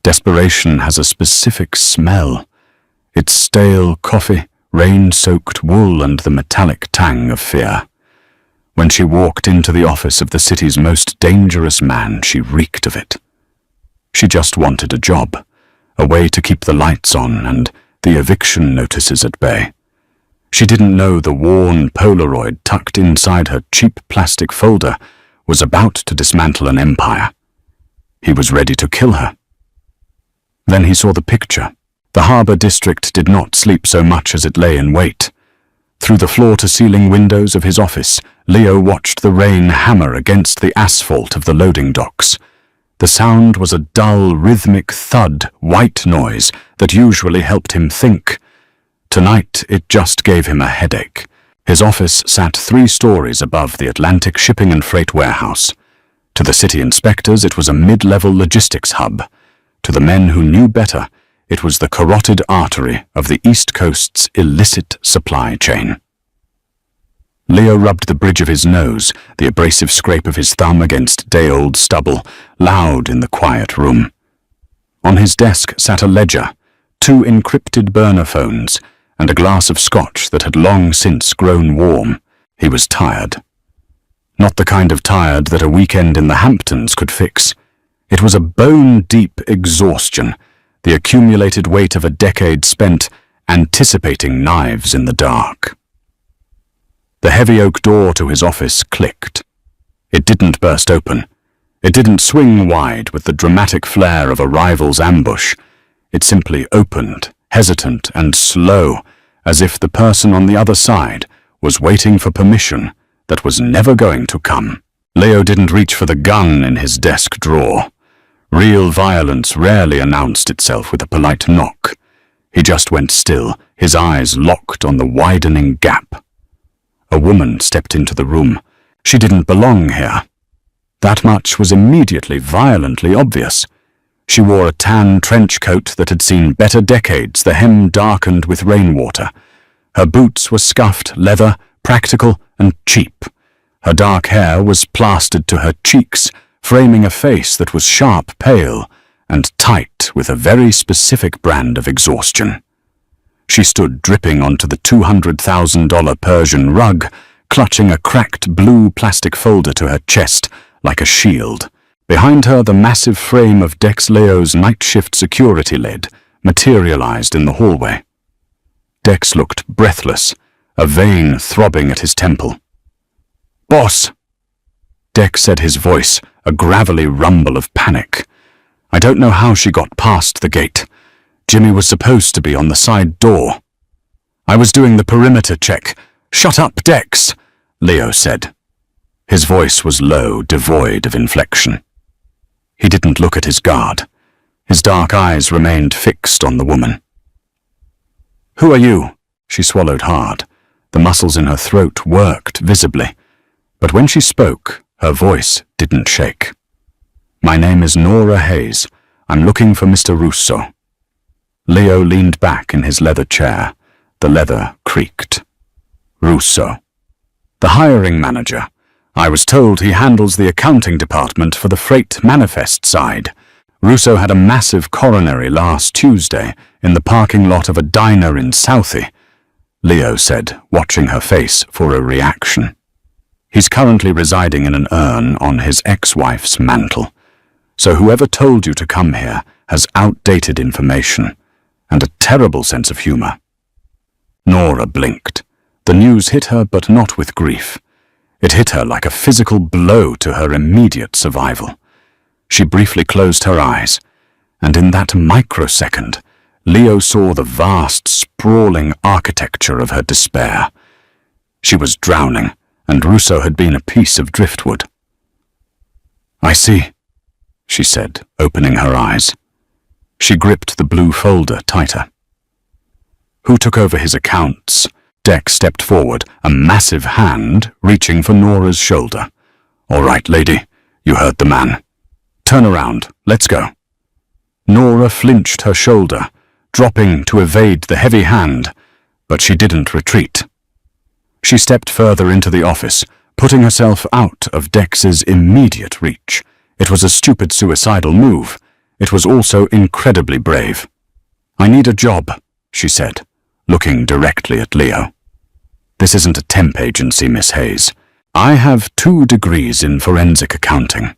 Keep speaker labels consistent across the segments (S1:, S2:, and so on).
S1: Desperation has a specific smell. It's stale coffee, rain-soaked wool, and the metallic tang of fear. When she walked into the office of the city's most dangerous man, she reeked of it. She just wanted a job, a way to keep the lights on and the eviction notices at bay. She didn't know the worn Polaroid tucked inside her cheap plastic folder was about to dismantle an empire. He was ready to kill her. Then he saw the picture. The harbour district did not sleep so much as it lay in wait. Through the floor-to-ceiling windows of his office, Leo watched the rain hammer against the asphalt of the loading docks. The sound was a dull, rhythmic thud, white noise that usually helped him think. Tonight, it just gave him a headache. His office sat 3 stories above the Atlantic shipping and freight warehouse. To the city inspectors, it was a mid-level logistics hub. To the men who knew better, it was the carotid artery of the East Coast's illicit supply chain. Leo rubbed the bridge of his nose, the abrasive scrape of his thumb against day-old stubble, loud in the quiet room. On his desk sat a ledger, 2 encrypted burner phones, and a glass of scotch that had long since grown warm. He was tired. Not the kind of tired that a weekend in the Hamptons could fix. It was a bone-deep exhaustion, the accumulated weight of a decade spent anticipating knives in the dark. The heavy oak door to his office clicked. It didn't burst open. It didn't swing wide with the dramatic flair of a rival's ambush. It simply opened, hesitant and slow, as if the person on the other side was waiting for permission that was never going to come. Leo didn't reach for the gun in his desk drawer. Real violence rarely announced itself with a polite knock. He just went still, his eyes locked on the widening gap. A woman stepped into the room. She didn't belong here. That much was immediately violently obvious. She wore a tan trench coat that had seen better decades, the hem darkened with rainwater. Her boots were scuffed leather, practical and cheap. Her dark hair was plastered to her cheeks, framing a face that was sharp pale and tight with a very specific brand of exhaustion. She stood dripping onto the $200,000 Persian rug, clutching a cracked blue plastic folder to her chest like a shield. Behind her, the massive frame of Dex Leo's night shift security lid materialized in the hallway. Dex looked breathless, a vein throbbing at his temple. "Boss!" Dex said, his voice a gravelly rumble of panic. "I don't know how she got past the gate. Jimmy was supposed to be on the side door." "I was doing the perimeter check." "Shut up, Dex," Leo said. His voice was low, devoid of inflection. He didn't look at his guard. His dark eyes remained fixed on the woman. "Who are you?" She swallowed hard. The muscles in her throat worked visibly. But when she spoke, her voice didn't shake. "My name is Nora Hayes. I'm looking for Mr. Russo." Leo leaned back in his leather chair. The leather creaked. "Russo. The hiring manager. I was told he handles the accounting department for the freight manifest side. Russo had a massive coronary last Tuesday in the parking lot of a diner in Southie," Leo said, watching her face for a reaction. "He's currently residing in an urn on his ex-wife's mantle. So whoever told you to come here has outdated information and a terrible sense of humor." Nora blinked. The news hit her, but not with grief. It hit her like a physical blow to her immediate survival. She briefly closed her eyes, and in that microsecond, Leo saw the vast, sprawling architecture of her despair. She was drowning, and Russo had been a piece of driftwood. "I see," she said, opening her eyes. She gripped the blue folder tighter. "Who took over his accounts?" Dex stepped forward, a massive hand reaching for Nora's shoulder. "All right, lady, you heard the man. Turn around, let's go." Nora flinched her shoulder, dropping to evade the heavy hand, but she didn't retreat. She stepped further into the office, putting herself out of Dex's immediate reach. It was a stupid suicidal move. It was also incredibly brave. "I need a job," she said, looking directly at Leo. "This isn't a temp agency, Miss Hayes. I have 2 degrees in forensic accounting.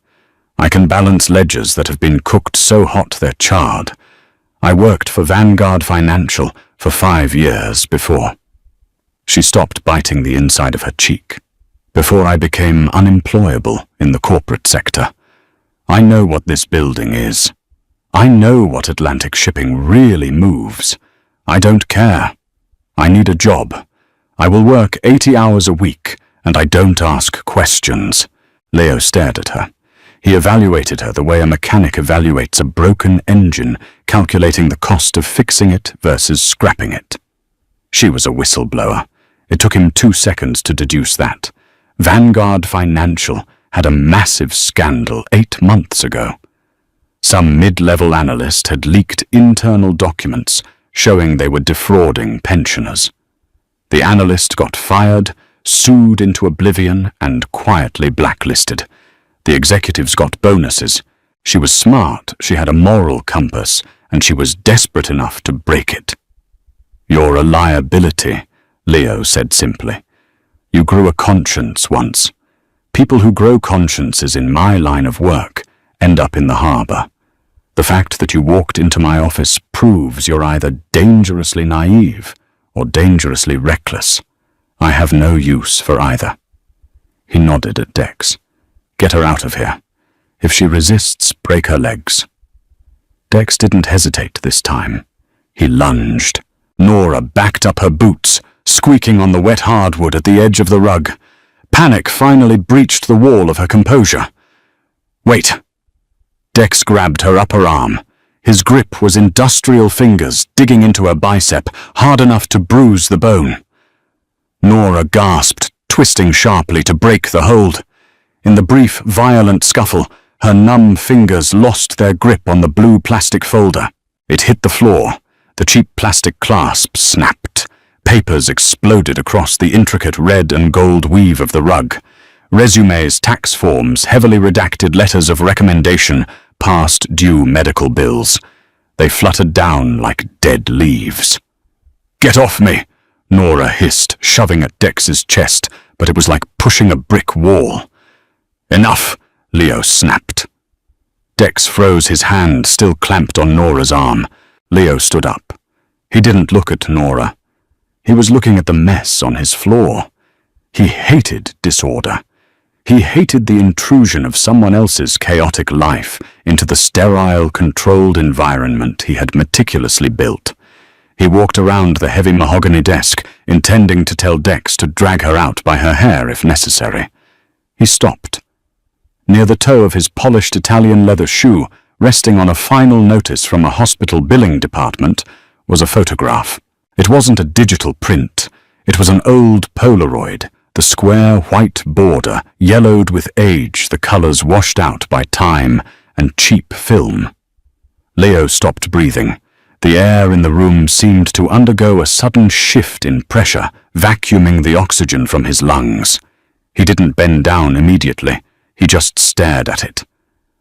S1: I can balance ledgers that have been cooked so hot they're charred. I worked for Vanguard Financial for 5 years before." She stopped biting the inside of her cheek. "Before I became unemployable in the corporate sector. I know what this building is. I know what Atlantic shipping really moves. I don't care. I need a job. I will work 80 hours a week, and I don't ask questions." Leo stared at her. He evaluated her the way a mechanic evaluates a broken engine, calculating the cost of fixing it versus scrapping it. She was a whistleblower. It took him 2 seconds to deduce that. Vanguard Financial had a massive scandal 8 months ago. Some mid-level analyst had leaked internal documents showing they were defrauding pensioners. The analyst got fired, sued into oblivion, and quietly blacklisted. The executives got bonuses. She was smart, she had a moral compass, and she was desperate enough to break it. "You're a liability," Leo said simply. "You grew a conscience once. People who grow consciences in my line of work end up in the harbor. The fact that you walked into my office proves you're either dangerously naive or dangerously reckless. I have no use for either." He nodded at Dex. "Get her out of here. If she resists, break her legs." Dex didn't hesitate this time. He lunged. Nora backed up her boots, squeaking on the wet hardwood at the edge of the rug. Panic finally breached the wall of her composure. "Wait." Dex grabbed her upper arm. His grip was industrial fingers digging into her bicep, hard enough to bruise the bone. Nora gasped, twisting sharply to break the hold. In the brief, violent scuffle, her numb fingers lost their grip on the blue plastic folder. It hit the floor. The cheap plastic clasp snapped. Papers exploded across the intricate red and gold weave of the rug. Resumes, tax forms, heavily redacted letters of recommendation, past due medical bills. They fluttered down like dead leaves. "Get off me," Nora hissed, shoving at Dex's chest, but it was like pushing a brick wall. "Enough," Leo snapped. Dex froze, his hand still clamped on Nora's arm. Leo stood up. He didn't look at Nora. He was looking at the mess on his floor. He hated disorder. He hated the intrusion of someone else's chaotic life into the sterile, controlled environment he had meticulously built. He walked around the heavy mahogany desk, intending to tell Dex to drag her out by her hair if necessary. He stopped. Near the toe of his polished Italian leather shoe, resting on a final notice from a hospital billing department, was a photograph. It wasn't a digital print. It was an old Polaroid, the square white border yellowed with age, the colors washed out by time and cheap film. Leo stopped breathing. The air in the room seemed to undergo a sudden shift in pressure, vacuuming the oxygen from his lungs. He didn't bend down immediately. He just stared at it.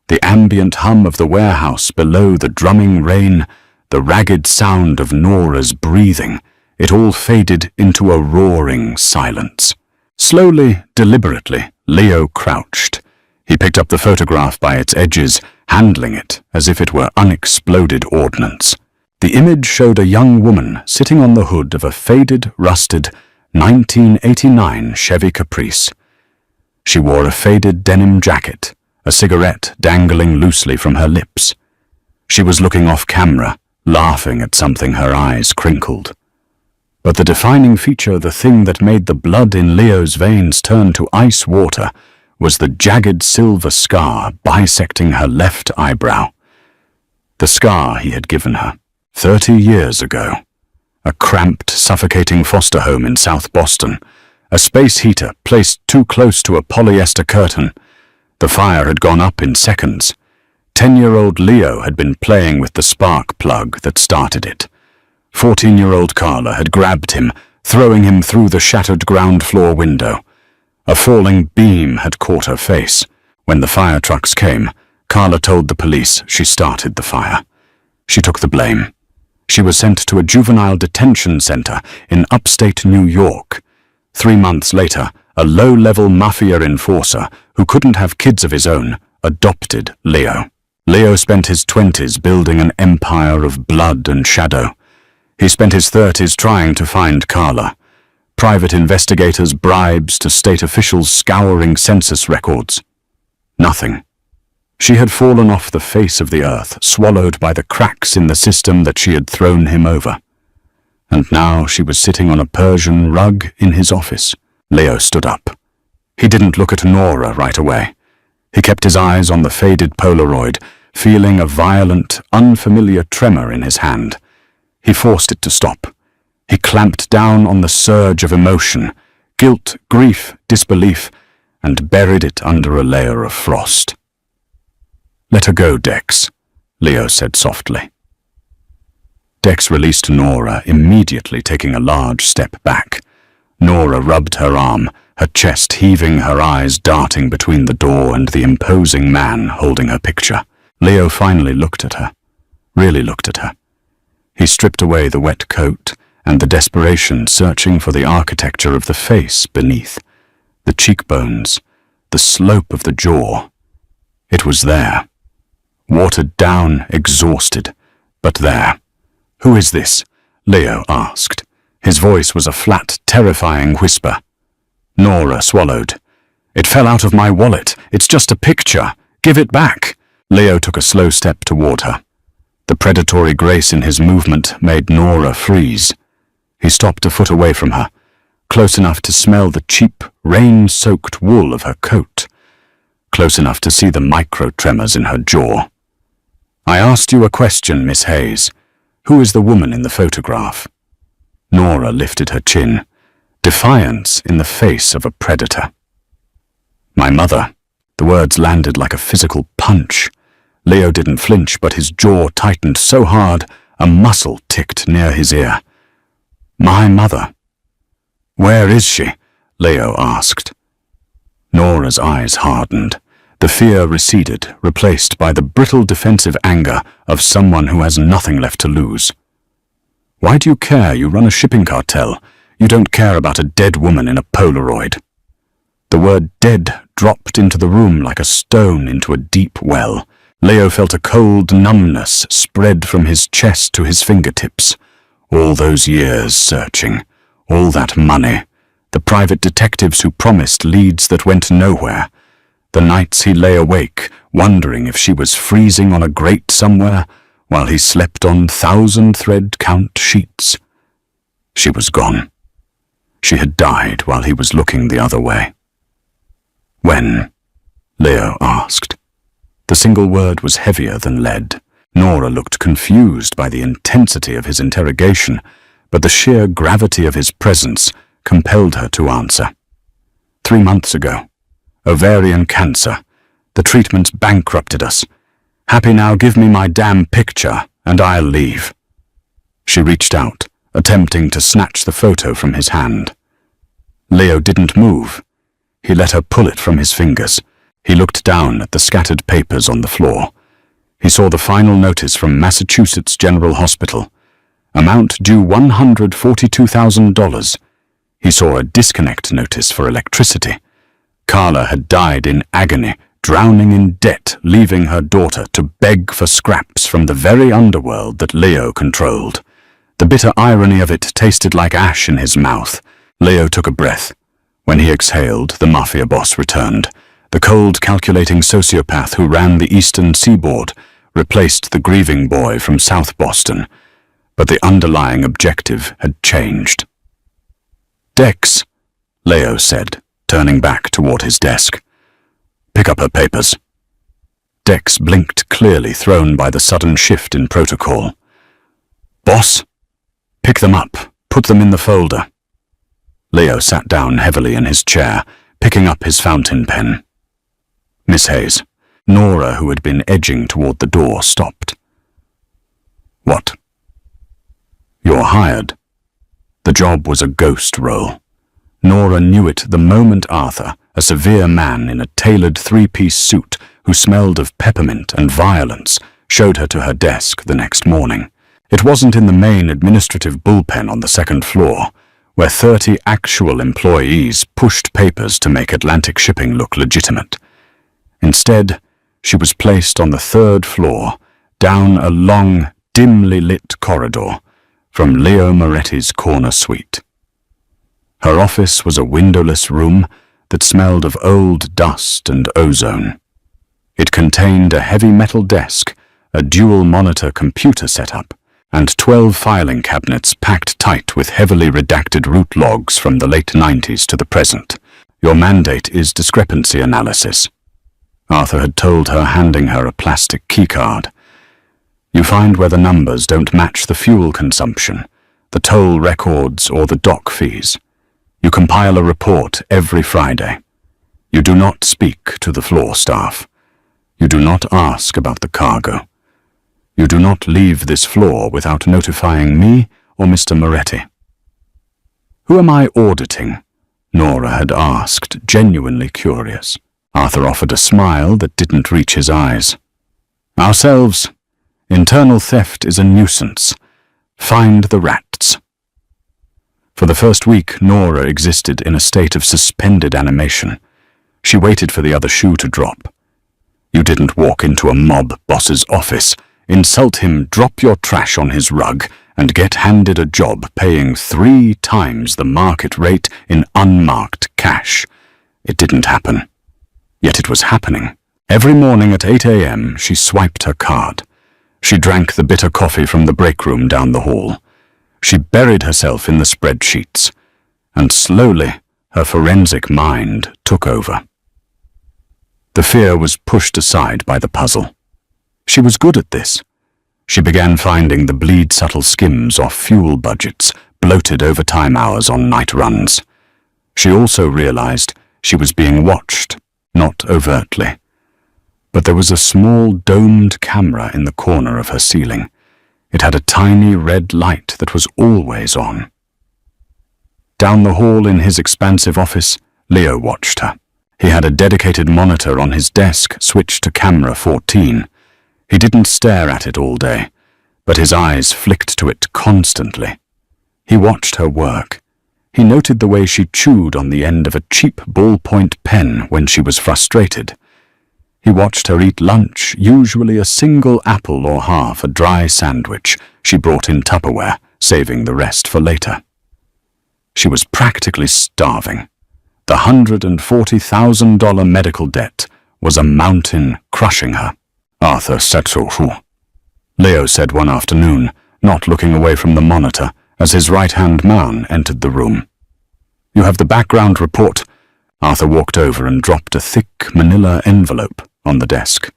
S1: The ambient hum of the warehouse below, the drumming rain, the ragged sound of Nora's breathing, it all faded into a roaring silence. Slowly, deliberately, Leo crouched. He picked up the photograph by its edges, handling it as if it were unexploded ordnance. The image showed a young woman sitting on the hood of a faded, rusted 1989 Chevy Caprice. She wore a faded denim jacket, a cigarette dangling loosely from her lips. She was looking off camera, laughing at something, her eyes crinkled. But the defining feature, the thing that made the blood in Leo's veins turn to ice water, was the jagged silver scar bisecting her left eyebrow. The scar he had given her 30 years ago. A cramped, suffocating foster home in South Boston. A space heater placed too close to a polyester curtain. The fire had gone up in seconds. 10-year-old Leo had been playing with the spark plug that started it. 14-year-old Carla had grabbed him, throwing him through the shattered ground floor window. A falling beam had caught her face. When the fire trucks came, Carla told the police she started the fire. She took the blame. She was sent to a juvenile detention center in upstate New York. 3 months later, a low-level mafia enforcer who couldn't have kids of his own adopted Leo. Leo spent his 20s building an empire of blood and shadow. He spent his 30s trying to find Carla. Private investigators' bribes to state officials scouring census records. Nothing. She had fallen off the face of the earth, swallowed by the cracks in the system that she had thrown him over. And now she was sitting on a Persian rug in his office. Leo stood up. He didn't look at Nora right away. He kept his eyes on the faded Polaroid, feeling a violent, unfamiliar tremor in his hand. He forced it to stop. He clamped down on the surge of emotion, guilt, grief, disbelief, and buried it under a layer of frost. "Let her go, Dex," Leo said softly. Dex released Nora, immediately taking a large step back. Nora rubbed her arm, her chest heaving, her eyes darting between the door and the imposing man holding her picture. Leo finally looked at her, really looked at her. He stripped away the wet coat and the desperation searching for the architecture of the face beneath, the cheekbones, the slope of the jaw. It was there. Watered down, exhausted, but there. "Who is this?" Leo asked. His voice was a flat, terrifying whisper. Nora swallowed. "It fell out of my wallet. It's just a picture. Give it back." Leo took a slow step toward her. The predatory grace in his movement made Nora freeze. He stopped a foot away from her, close enough to smell the cheap, rain-soaked wool of her coat, close enough to see the micro-tremors in her jaw. "I asked you a question, Miss Hayes. Who is the woman in the photograph?" Nora lifted her chin, defiance in the face of a predator. "My mother." The words landed like a physical punch. Leo didn't flinch, but his jaw tightened so hard a muscle ticked near his ear. "My mother." "Where is she?" Leo asked. Nora's eyes hardened. The fear receded, replaced by the brittle defensive anger of someone who has nothing left to lose. "Why do you care? You run a shipping cartel. You don't care about a dead woman in a Polaroid." The word dead dropped into the room like a stone into a deep well. Leo felt a cold numbness spread from his chest to his fingertips. All those years searching, all that money, the private detectives who promised leads that went nowhere, the nights he lay awake, wondering if she was freezing on a grate somewhere while he slept on 1,000-thread count sheets. She was gone. She had died while he was looking the other way. "When?" Leo asked. The single word was heavier than lead. Nora looked confused by the intensity of his interrogation, but the sheer gravity of his presence compelled her to answer. 3 months ago. Ovarian cancer. The treatments bankrupted us. Happy now, give me my damn picture, and I'll leave." She reached out, attempting to snatch the photo from his hand. Leo didn't move. He let her pull it from his fingers. He looked down at the scattered papers on the floor. He saw the final notice from Massachusetts General Hospital. Amount due $142,000. He saw a disconnect notice for electricity. Carla had died in agony, drowning in debt, leaving her daughter to beg for scraps from the very underworld that Leo controlled. The bitter irony of it tasted like ash in his mouth. Leo took a breath. When he exhaled, the Mafia Boss returned. The cold, calculating sociopath who ran the eastern seaboard replaced the grieving boy from South Boston, but the underlying objective had changed. "Dex," Leo said, turning back toward his desk. "Pick up her papers." Dex blinked clearly, thrown by the sudden shift in protocol. "Boss?" "Pick them up. Put them in the folder." Leo sat down heavily in his chair, picking up his fountain pen. "Miss Hayes." Nora, who had been edging toward the door, stopped. "What?" "You're hired." The job was a ghost role. Nora knew it the moment Arthur, a severe man in a tailored 3-piece suit, who smelled of peppermint and violence, showed her to her desk the next morning. It wasn't in the main administrative bullpen on the second floor, where 30 actual employees pushed papers to make Atlantic shipping look legitimate. Instead, she was placed on the third floor, down a long, dimly lit corridor from Leo Moretti's corner suite. Her office was a windowless room that smelled of old dust and ozone. It contained a heavy metal desk, a dual-monitor computer setup, and 12 filing cabinets packed tight with heavily redacted route logs from the late 90s to the present. Your mandate is discrepancy analysis, Arthur had told her, handing her a plastic keycard. You find where the numbers don't match the fuel consumption, the toll records, or the dock fees. You compile a report every Friday. You do not speak to the floor staff. You do not ask about the cargo. You do not leave this floor without notifying me or Mr. Moretti. Who am I auditing? Nora had asked, genuinely curious. Arthur offered a smile that didn't reach his eyes. Ourselves. Internal theft is a nuisance. Find the rats. For the first week, Nora existed in a state of suspended animation. She waited for the other shoe to drop. You didn't walk into a mob boss's office, insult him, drop your trash on his rug, and get handed a job paying 3 times the market rate in unmarked cash. It didn't happen. Yet it was happening. Every morning at 8 a.m., she swiped her card. She drank the bitter coffee from the break room down the hall. She buried herself in the spreadsheets, and slowly her forensic mind took over. The fear was pushed aside by the puzzle. She was good at this. She began finding the bleed-subtle skims off fuel budgets, bloated overtime hours on night runs. She also realized she was being watched, not overtly. But there was a small domed camera in the corner of her ceiling. It had a tiny red light that was always on. Down the hall in his expansive office, Leo watched her. He had a dedicated monitor on his desk switched to camera 14. He didn't stare at it all day, but his eyes flicked to it constantly. He watched her work. He noted the way she chewed on the end of a cheap ballpoint pen when she was frustrated. He watched her eat lunch, usually a single apple or half a dry sandwich she brought in Tupperware, saving the rest for later. She was practically starving. The $140,000 medical debt was a mountain crushing her. Arthur said so. Leo said one afternoon, not looking away from the monitor, as his right-hand man entered the room. You have the background report. Arthur walked over and dropped a thick manila envelope on the desk.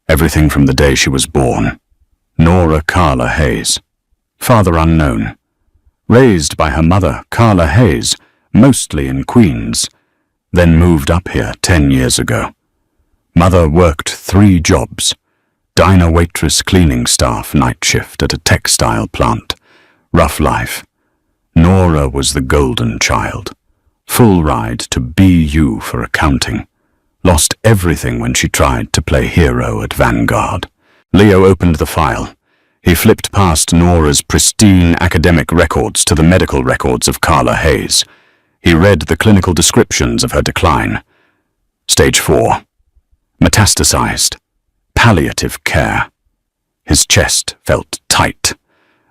S1: Everything from the day she was born. Nora Carla Hayes. Father unknown. Raised by her mother, Carla Hayes, mostly in Queens, then moved up here 10 years ago. Mother worked 3 jobs. Diner waitress, cleaning staff, night shift at a textile plant. Rough life. Nora was the golden child. Full ride to BU for accounting. Lost everything when she tried to play hero at Vanguard. Leo opened the file. He flipped past Nora's pristine academic records to the medical records of Carla Hayes. He read the clinical descriptions of her decline. Stage 4. Metastasized. Palliative care. His chest felt tight.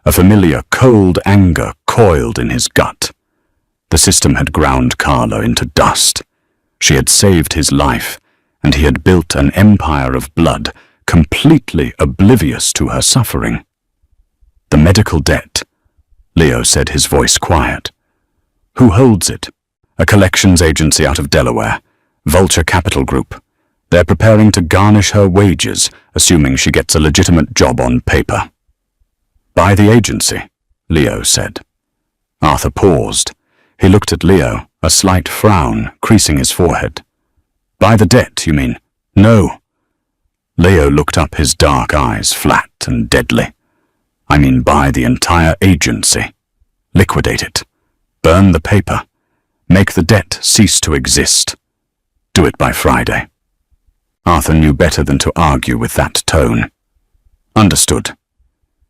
S1: A familiar cold anger coiled in his gut. The system had ground Carla into dust. She had saved his life, and he had built an empire of blood, completely oblivious to her suffering. The medical debt, Leo said, his voice quiet. Who holds it? A collections agency out of Delaware, Vulture Capital Group. They're preparing to garnish her wages, assuming she gets a legitimate job on paper. By the agency, Leo said. Arthur paused. He looked at Leo, a slight frown creasing his forehead. By the debt, you mean? No. Leo looked up, his dark eyes flat and deadly. I mean by the entire agency. Liquidate it. Burn the paper. Make the debt cease to exist. Do it by Friday. Arthur knew better than to argue with that tone. Understood.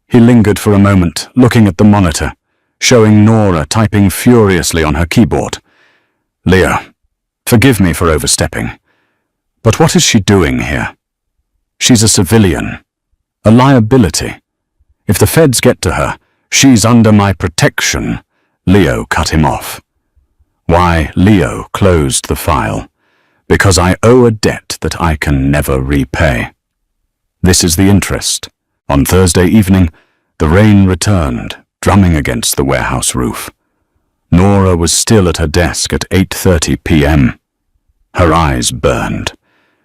S1: He lingered for a moment, looking at the monitor, showing Nora typing furiously on her keyboard. Leo, forgive me for overstepping, but what is she doing here? She's a civilian, a liability. If the feds get to her, she's under my protection. Leo cut him off. Why, Leo closed the file. Because I owe a debt that I can never repay. This is the interest. On Thursday evening, the rain returned, drumming against the warehouse roof. Nora was still at her desk at 8:30 p.m. Her eyes burned.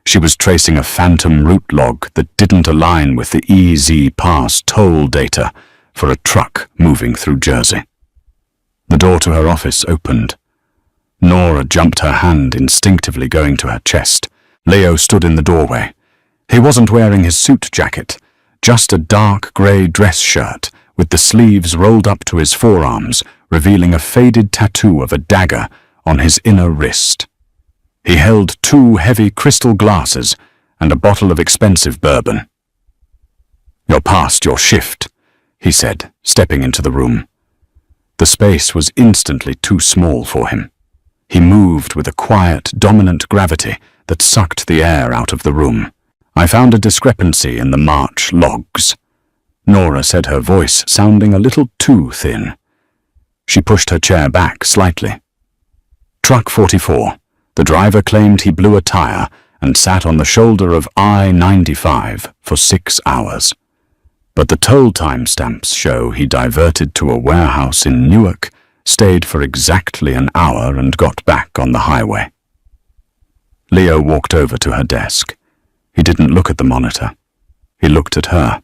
S1: She was tracing a phantom route log that didn't align with the EZ Pass toll data for a truck moving through Jersey. The door to her office opened. Nora jumped, her hand instinctively going to her chest. Leo stood in the doorway. He wasn't wearing his suit jacket, just a dark grey dress shirt with the sleeves rolled up to his forearms, revealing a faded tattoo of a dagger on his inner wrist. He held 2 heavy crystal glasses and a bottle of expensive bourbon. "You're past your shift," he said, stepping into the room. The space was instantly too small for him. He moved with a quiet, dominant gravity that sucked the air out of the room. "I found a discrepancy in the March logs," Nora said, her voice sounding a little too thin. She pushed her chair back slightly. "Truck 44. The driver claimed he blew a tire and sat on the shoulder of I-95 for 6 hours. But the toll timestamps show he diverted to a warehouse in Newark, stayed for exactly an hour and got back on the highway." Leo walked over to her desk. He didn't look at the monitor. He looked at her.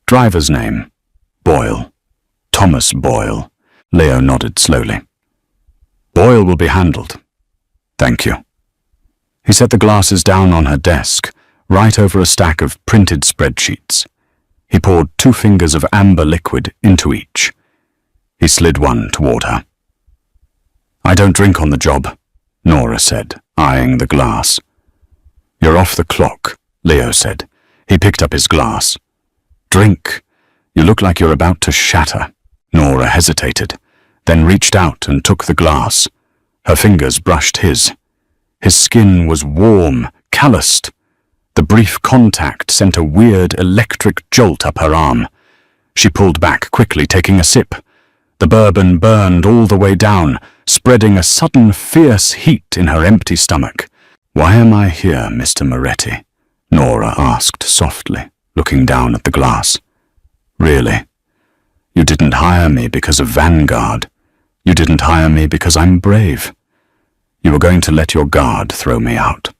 S1: "Driver's name? Boyle. Thomas Boyle." Leo nodded slowly. "Boyle will be handled. Thank you." He set the glasses down on her desk, right over a stack of printed spreadsheets. He poured 2 fingers of amber liquid into each. He slid one toward her. "I don't drink on the job," Nora said, eyeing the glass. "You're off the clock," Leo said. He picked up his glass. "Drink. You look like you're about to shatter." Nora hesitated, then reached out and took the glass. Her fingers brushed his. His skin was warm, calloused. The brief contact sent a weird electric jolt up her arm. She pulled back quickly, taking a sip. The bourbon burned all the way down, spreading a sudden fierce heat in her empty stomach. "Why am I here, Mr. Moretti?" Nora asked softly, looking down at the glass. "Really? You didn't hire me because of Vanguard. You didn't hire me because I'm brave. You were going to let your guard throw me out."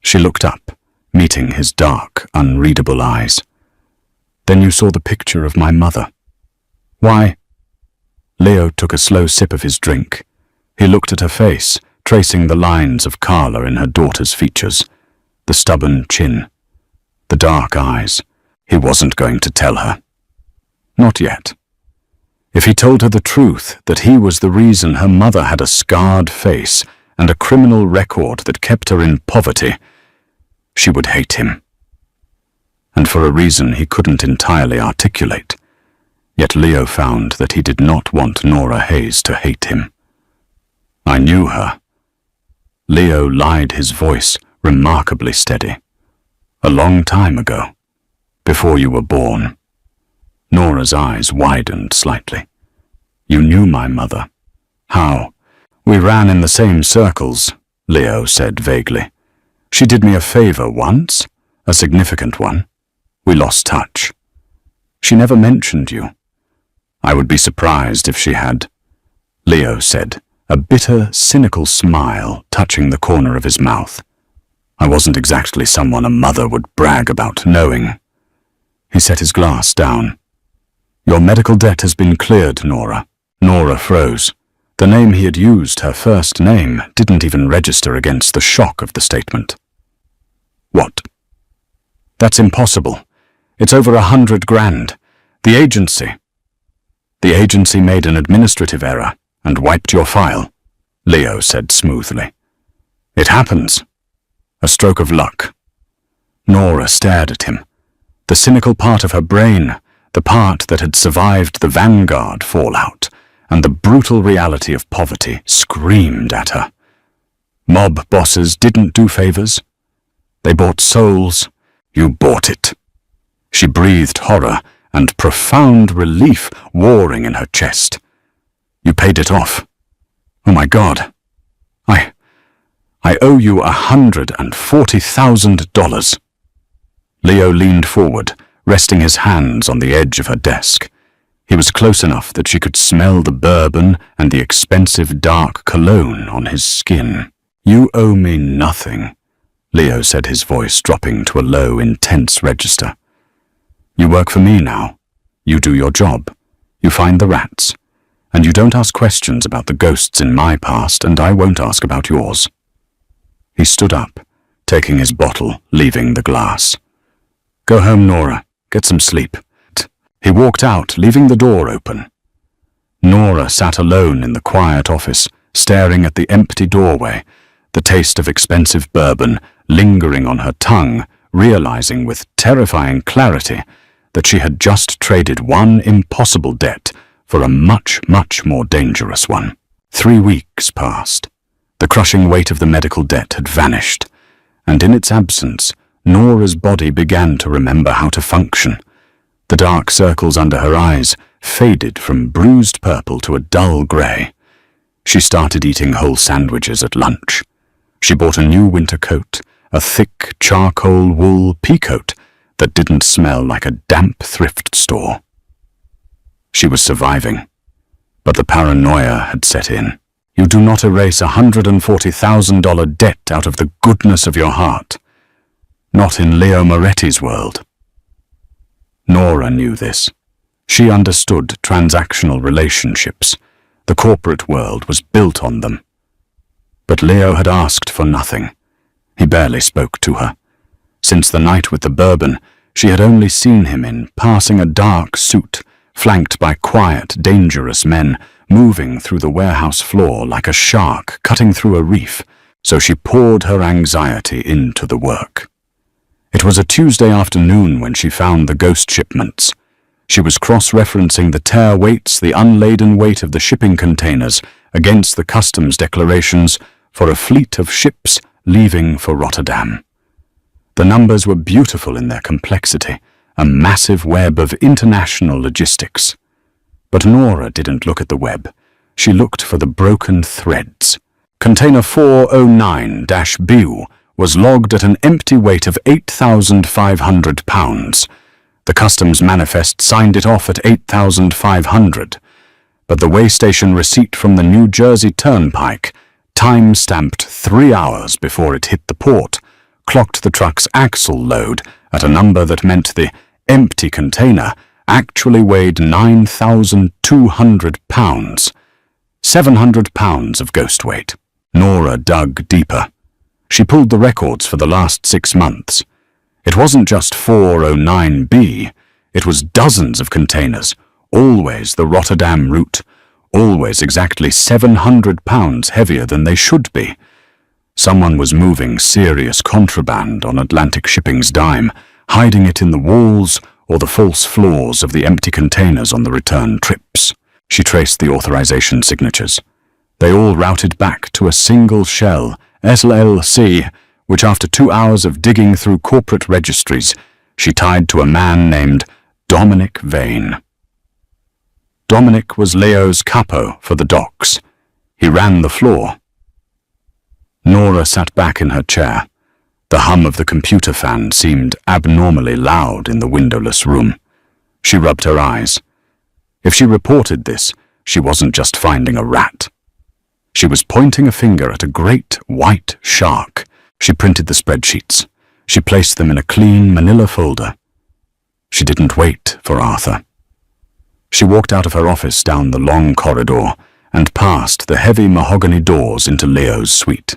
S1: She looked up, meeting his dark, unreadable eyes. "Then you saw the picture of my mother. Why?" Leo took a slow sip of his drink. He looked at her face, tracing the lines of Carla in her daughter's features, the stubborn chin, the dark eyes. He wasn't going to tell her. Not yet. If he told her the truth, that he was the reason her mother had a scarred face and a criminal record that kept her in poverty, she would hate him. And for a reason he couldn't entirely articulate. Yet Leo found that he did not want Nora Hayes to hate him. "I knew her." Leo lied, his voice remarkably steady. "A long time ago, before you were born." Nora's eyes widened slightly. "You knew my mother. How?" "We ran in the same circles," Leo said vaguely. "She did me a favor once, a significant one. We lost touch. She never mentioned you." "I would be surprised if she had," Leo said, a bitter, cynical smile touching the corner of his mouth. "I wasn't exactly someone a mother would brag about knowing." He set his glass down. "Your medical debt has been cleared, Nora." Nora froze. The name he had used, her first name, didn't even register against the shock of the statement. "What?" "That's impossible. It's over 100 grand. The agency made an administrative error and wiped your file," Leo said smoothly. "It happens." A stroke of luck. Nora stared at him. The cynical part of her brain, the part that had survived the Vanguard fallout, and the brutal reality of poverty screamed at her. Mob bosses didn't do favors. They bought souls. You bought it. She breathed horror and profound relief warring in her chest. You paid it off. Oh my God. I owe you $140,000. Leo leaned forward, resting his hands on the edge of her desk. He was close enough that she could smell the bourbon and the expensive dark cologne on his skin. You owe me nothing, Leo said, his voice dropping to a low, intense register. You work for me now. You do your job. You find the rats. And you don't ask questions about the ghosts in my past, and I won't ask about yours. He stood up, taking his bottle, leaving the glass. Go home, Nora. Get some sleep. He walked out, leaving the door open. Nora sat alone in the quiet office, staring at the empty doorway, the taste of expensive bourbon lingering on her tongue, realizing with terrifying clarity that she had just traded one impossible debt for a much, much more dangerous one. 3 weeks passed. The crushing weight of the medical debt had vanished, and in its absence, Nora's body began to remember how to function. The dark circles under her eyes faded from bruised purple to a dull grey. She started eating whole sandwiches at lunch. She bought a new winter coat, a thick charcoal wool peacoat that didn't smell like a damp thrift store. She was surviving, but the paranoia had set in. You do not erase $140,000 debt out of the goodness of your heart. Not in Leo Moretti's world. Nora knew this. She understood transactional relationships. The corporate world was built on them. But Leo had asked for nothing. He barely spoke to her. Since the night with the bourbon, she had only seen him in passing a dark suit, flanked by quiet, dangerous men, moving through the warehouse floor like a shark cutting through a reef, so she poured her anxiety into the work. It was a Tuesday afternoon when she found the ghost shipments. She was cross-referencing the tare weights, the unladen weight of the shipping containers, against the customs declarations for a fleet of ships leaving for Rotterdam. The numbers were beautiful in their complexity, a massive web of international logistics. But Nora didn't look at the web. She looked for the broken threads. Container 409-BU was logged at an empty weight of 8,500 pounds. The customs manifest signed it off at 8,500, but the weigh-station receipt from the New Jersey Turnpike, time-stamped 3 hours before it hit the port, clocked the truck's axle load at a number that meant the empty container actually weighed 9,200 pounds, 700 pounds of ghost weight. Nora dug deeper. She pulled the records for the last 6 months. It wasn't just 409B, it was dozens of containers, always the Rotterdam route, always exactly 700 pounds heavier than they should be. Someone was moving serious contraband on Atlantic Shipping's dime, hiding it in the walls or the false floors of the empty containers on the return trips. She traced the authorization signatures. They all routed back to a single shell, SLC, which after 2 hours of digging through corporate registries, she tied to a man named Dominic Vane. Dominic was Leo's capo for the docks. He ran the floor. Nora sat back in her chair. The hum of the computer fan seemed abnormally loud in the windowless room. She rubbed her eyes. If she reported this, she wasn't just finding a rat. She was pointing a finger at a great white shark. She printed the spreadsheets. She placed them in a clean manila folder. She didn't wait for Arthur. She walked out of her office down the long corridor and past the heavy mahogany doors into Leo's suite.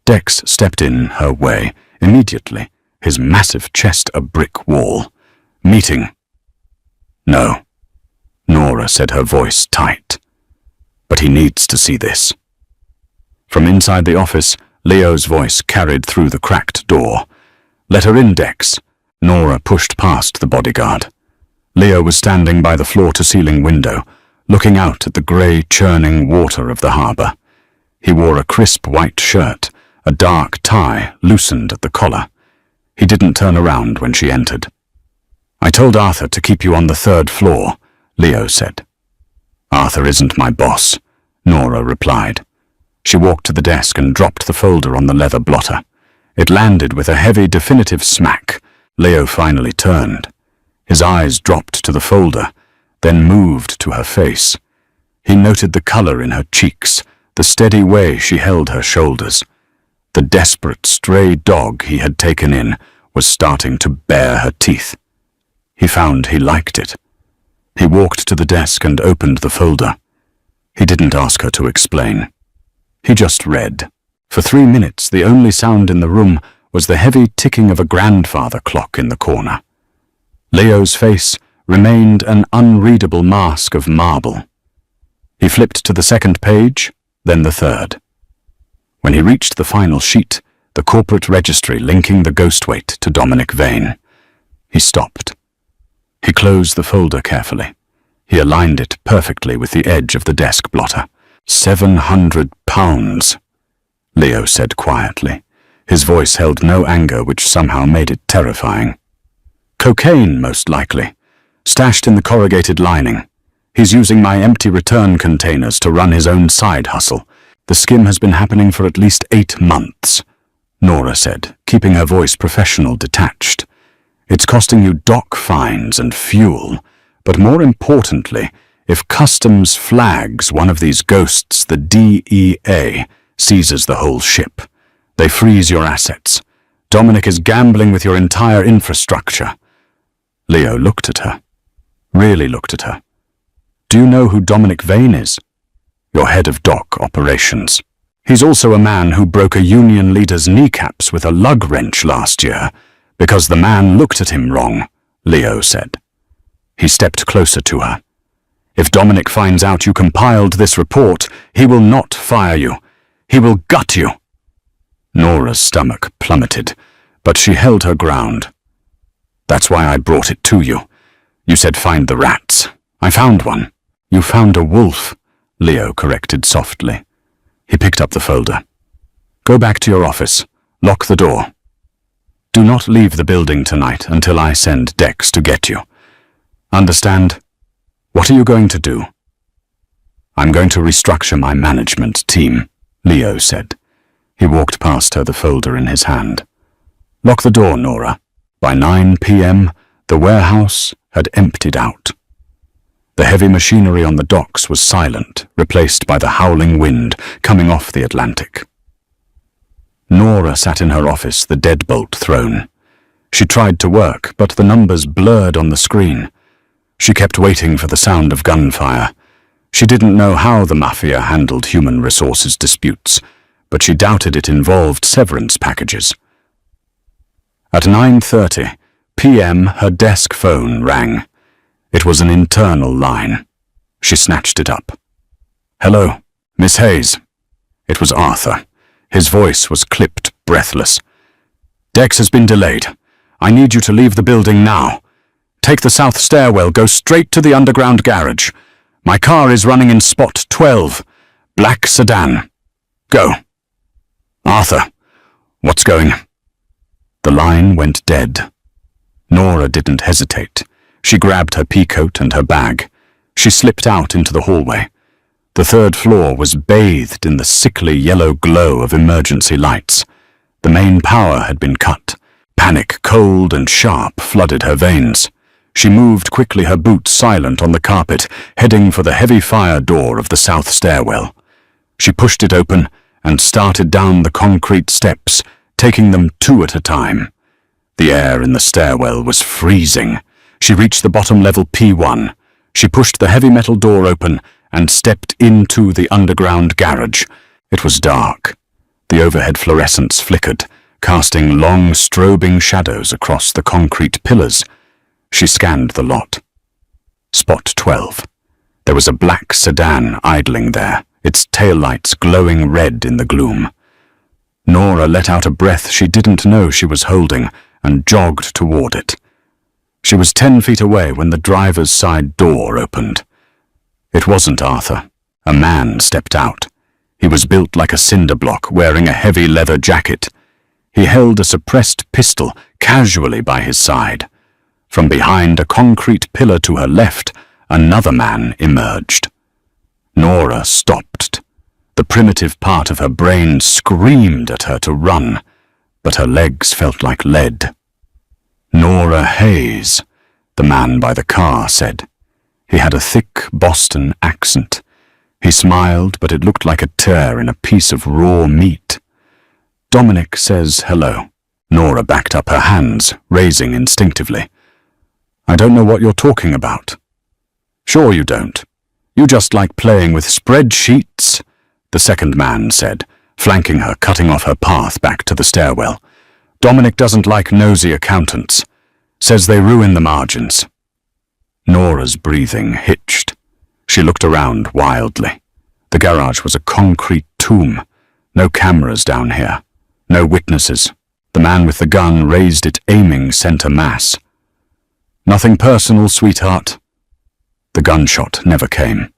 S1: Dex stepped in her way immediately, his massive chest a brick wall. Meeting. No, Nora said, her voice tight. But he needs to see this. From inside the office, Leo's voice carried through the cracked door. "Let her in, Dex." Nora pushed past the bodyguard. Leo was standing by the floor-to-ceiling window, looking out at the grey, churning water of the harbour. He wore a crisp white shirt, a dark tie loosened at the collar. He didn't turn around when she entered. "I told Arthur to keep you on the 3rd floor," Leo said. "Arthur isn't my boss," Nora replied. She walked to the desk and dropped the folder on the leather blotter. It landed with a heavy, definitive smack. Leo finally turned. His eyes dropped to the folder, then moved to her face. He noted the color in her cheeks, the steady way she held her shoulders. The desperate stray dog he had taken in was starting to bare her teeth. He found he liked it. He walked to the desk and opened the folder. He didn't ask her to explain. He just read. For 3 minutes, the only sound in the room was the heavy ticking of a grandfather clock in the corner. Leo's face remained an unreadable mask of marble. He flipped to the 2nd page, then the 3rd. When he reached the final sheet, the corporate registry linking the ghostwait to Dominic Vane, he stopped. He closed the folder carefully. He aligned it perfectly with the edge of the desk blotter. £700, Leo said quietly. His voice held no anger, which somehow made it terrifying. "Cocaine, most likely. Stashed in the corrugated lining. He's using my empty return containers to run his own side hustle. The skim has been happening for at least 8 months, Nora said, keeping her voice professional, detached. "It's costing you dock fines and fuel, but more importantly, if customs flags one of these ghosts, the DEA seizes the whole ship. They freeze your assets. Dominic is gambling with your entire infrastructure." Leo looked at her. Really looked at her. "Do you know who Dominic Vane is?" "Your head of dock operations. He's also a man who broke a union leader's kneecaps with a lug wrench last year, because the man looked at him wrong," Leo said. He stepped closer to her. "If Dominic finds out you compiled this report, he will not fire you. He will gut you." Nora's stomach plummeted, but she held her ground. "That's why I brought it to you. You said find the rats. I found one." "You found a wolf," Leo corrected softly. He picked up the folder. "Go back to your office. Lock the door. Do not leave the building tonight until I send Dex to get you. Understand? What are you going to do?" "I'm going to restructure my management team," Leo said. He walked past her, the folder in his hand. "Lock the door, Nora." By 9 p.m., the warehouse had emptied out. The heavy machinery on the docks was silent, replaced by the howling wind coming off the Atlantic. Nora sat in her office, the deadbolt thrown. She tried to work, but the numbers blurred on the screen. She kept waiting for the sound of gunfire. She didn't know how the Mafia handled human resources disputes, but she doubted it involved severance packages. At 9:30 p.m., her desk phone rang. It was an internal line. She snatched it up. "Hello, Miss Hayes." It was Arthur. His voice was clipped, breathless. "Dex has been delayed. I need you to leave the building now. Take the south stairwell, go straight to the underground garage. My car is running in spot 12, black sedan. Go." "Arthur, what's going?" The line went dead. Nora didn't hesitate. She grabbed her peacoat and her bag. She slipped out into the hallway. The 3rd floor was bathed in the sickly yellow glow of emergency lights. The main power had been cut. Panic, cold and sharp, flooded her veins. She moved quickly, her boots silent on the carpet, heading for the heavy fire door of the south stairwell. She pushed it open and started down the concrete steps, taking them 2 at a time. The air in the stairwell was freezing. She reached the bottom level P1. She pushed the heavy metal door open and stepped into the underground garage. It was dark. The overhead fluorescents flickered, casting long, strobing shadows across the concrete pillars. She scanned the lot. Spot 12. There was a black sedan idling there, its taillights glowing red in the gloom. Nora let out a breath she didn't know she was holding and jogged toward it. She was 10 feet away when the driver's side door opened. It wasn't Arthur. A man stepped out. He was built like a cinder block, wearing a heavy leather jacket. He held a suppressed pistol casually by his side. From behind a concrete pillar to her left, another man emerged. Nora stopped. The primitive part of her brain screamed at her to run, but her legs felt like lead. "Nora Hayes," the man by the car said. He had a thick Boston accent. He smiled, but it looked like a tear in a piece of raw meat. "Dominic says hello." Nora backed up her hands, raising instinctively. "I don't know what you're talking about." "Sure you don't. You just like playing with spreadsheets," the second man said, flanking her, cutting off her path back to the stairwell. "Dominic doesn't like nosy accountants. Says they ruin the margins." Nora's breathing hitched. She looked around wildly. The garage was a concrete tomb. No cameras down here. No witnesses. The man with the gun raised it, aiming center mass. "Nothing personal, sweetheart." The gunshot never came.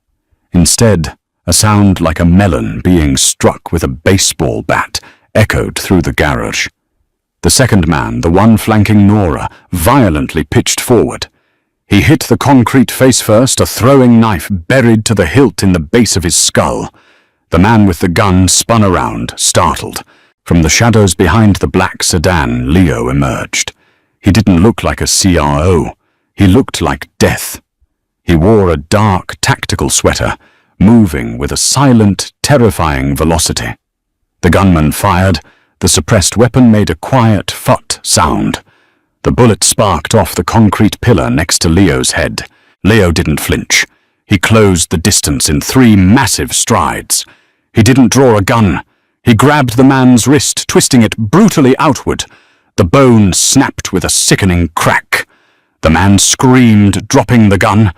S1: Instead, a sound like a melon being struck with a baseball bat echoed through the garage. The second man, the one flanking Nora, violently pitched forward. He hit the concrete face first, a throwing knife buried to the hilt in the base of his skull. The man with the gun spun around, startled. From the shadows behind the black sedan, Leo emerged. He didn't look like a CRO. He looked like death. He wore a dark, tactical sweater, moving with a silent, terrifying velocity. The gunman fired. The suppressed weapon made a quiet phut sound. The bullet sparked off the concrete pillar next to Leo's head. Leo didn't flinch. He closed the distance in 3 massive strides. He didn't draw a gun. He grabbed the man's wrist, twisting it brutally outward. The bone snapped with a sickening crack. The man screamed, dropping the gun.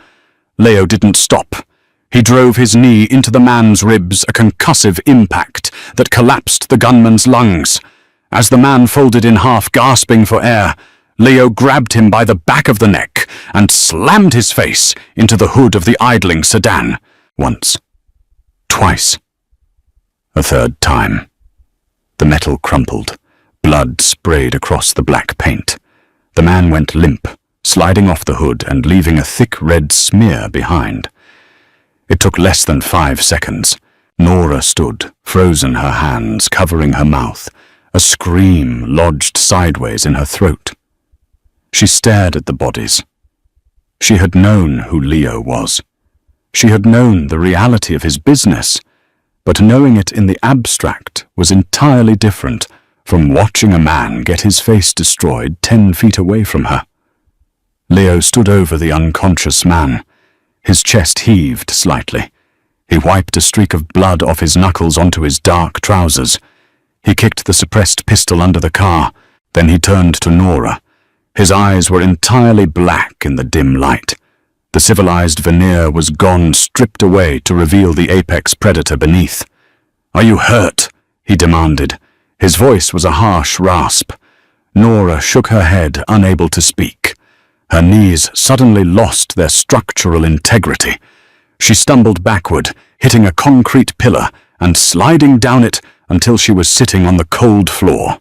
S1: Leo didn't stop. He drove his knee into the man's ribs, a concussive impact that collapsed the gunman's lungs. As the man folded in half, gasping for air, Leo grabbed him by the back of the neck and slammed his face into the hood of the idling sedan. Once. Twice. A third time. The metal crumpled. Blood sprayed across the black paint. The man went limp, sliding off the hood and leaving a thick red smear behind. It took less than 5 seconds. Nora stood, frozen, her hands covering her mouth. A scream lodged sideways in her throat. She stared at the bodies. She had known who Leo was. She had known the reality of his business, but knowing it in the abstract was entirely different from watching a man get his face destroyed 10 feet away from her. Leo stood over the unconscious man. His chest heaved slightly. He wiped a streak of blood off his knuckles onto his dark trousers. He kicked the suppressed pistol under the car. Then he turned to Nora. His eyes were entirely black in the dim light. The civilized veneer was gone, stripped away to reveal the apex predator beneath. "Are you hurt?" he demanded. His voice was a harsh rasp. Nora shook her head, unable to speak. Her knees suddenly lost their structural integrity. She stumbled backward, hitting a concrete pillar and sliding down it until she was sitting on the cold floor.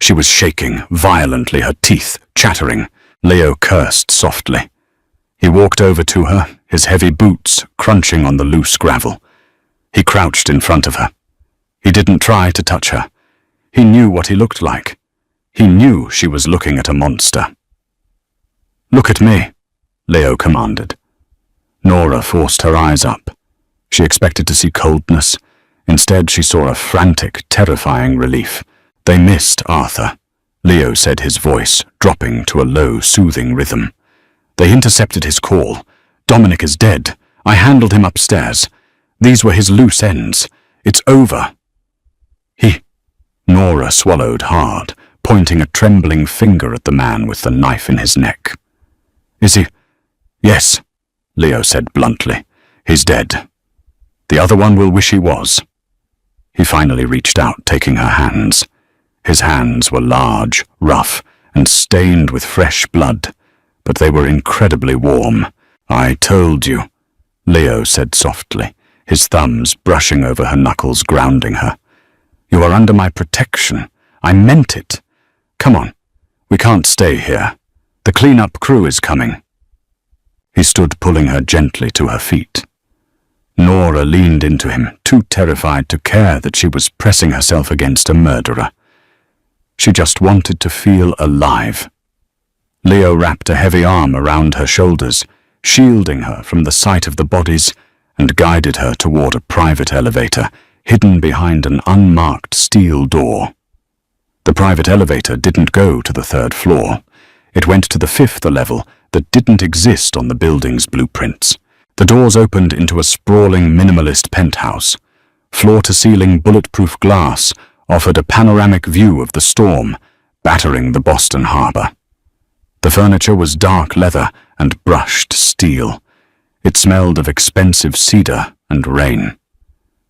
S1: She was shaking violently, her teeth chattering. Leo cursed softly. He walked over to her, his heavy boots crunching on the loose gravel. He crouched in front of her. He didn't try to touch her. He knew what he looked like. He knew she was looking at a monster. "Look at me," Leo commanded. Nora forced her eyes up. She expected to see coldness. Instead, she saw a frantic, terrifying relief. "They missed Arthur," Leo said, his voice dropping to a low, soothing rhythm. "They intercepted his call. Dominic is dead. I handled him upstairs. These were his loose ends. It's over." Nora swallowed hard, pointing a trembling finger at the man with the knife in his neck. "Is he?" "Yes," Leo said bluntly. "He's dead. The other one will wish he was." He finally reached out, taking her hands. His hands were large, rough, and stained with fresh blood, but they were incredibly warm. "I told you," Leo said softly, his thumbs brushing over her knuckles, grounding her. "You are under my protection. I meant it. Come on, we can't stay here. The cleanup crew is coming." He stood pulling her gently to her feet. Nora leaned into him, too terrified to care that she was pressing herself against a murderer. She just wanted to feel alive. Leo wrapped a heavy arm around her shoulders, shielding her from the sight of the bodies, and guided her toward a private elevator, hidden behind an unmarked steel door. The private elevator didn't go to the 3rd floor. It went to the 5th level that didn't exist on the building's blueprints. The doors opened into a sprawling minimalist penthouse. Floor-to-ceiling bulletproof glass offered a panoramic view of the storm, battering the Boston harbor. The furniture was dark leather and brushed steel. It smelled of expensive cedar and rain.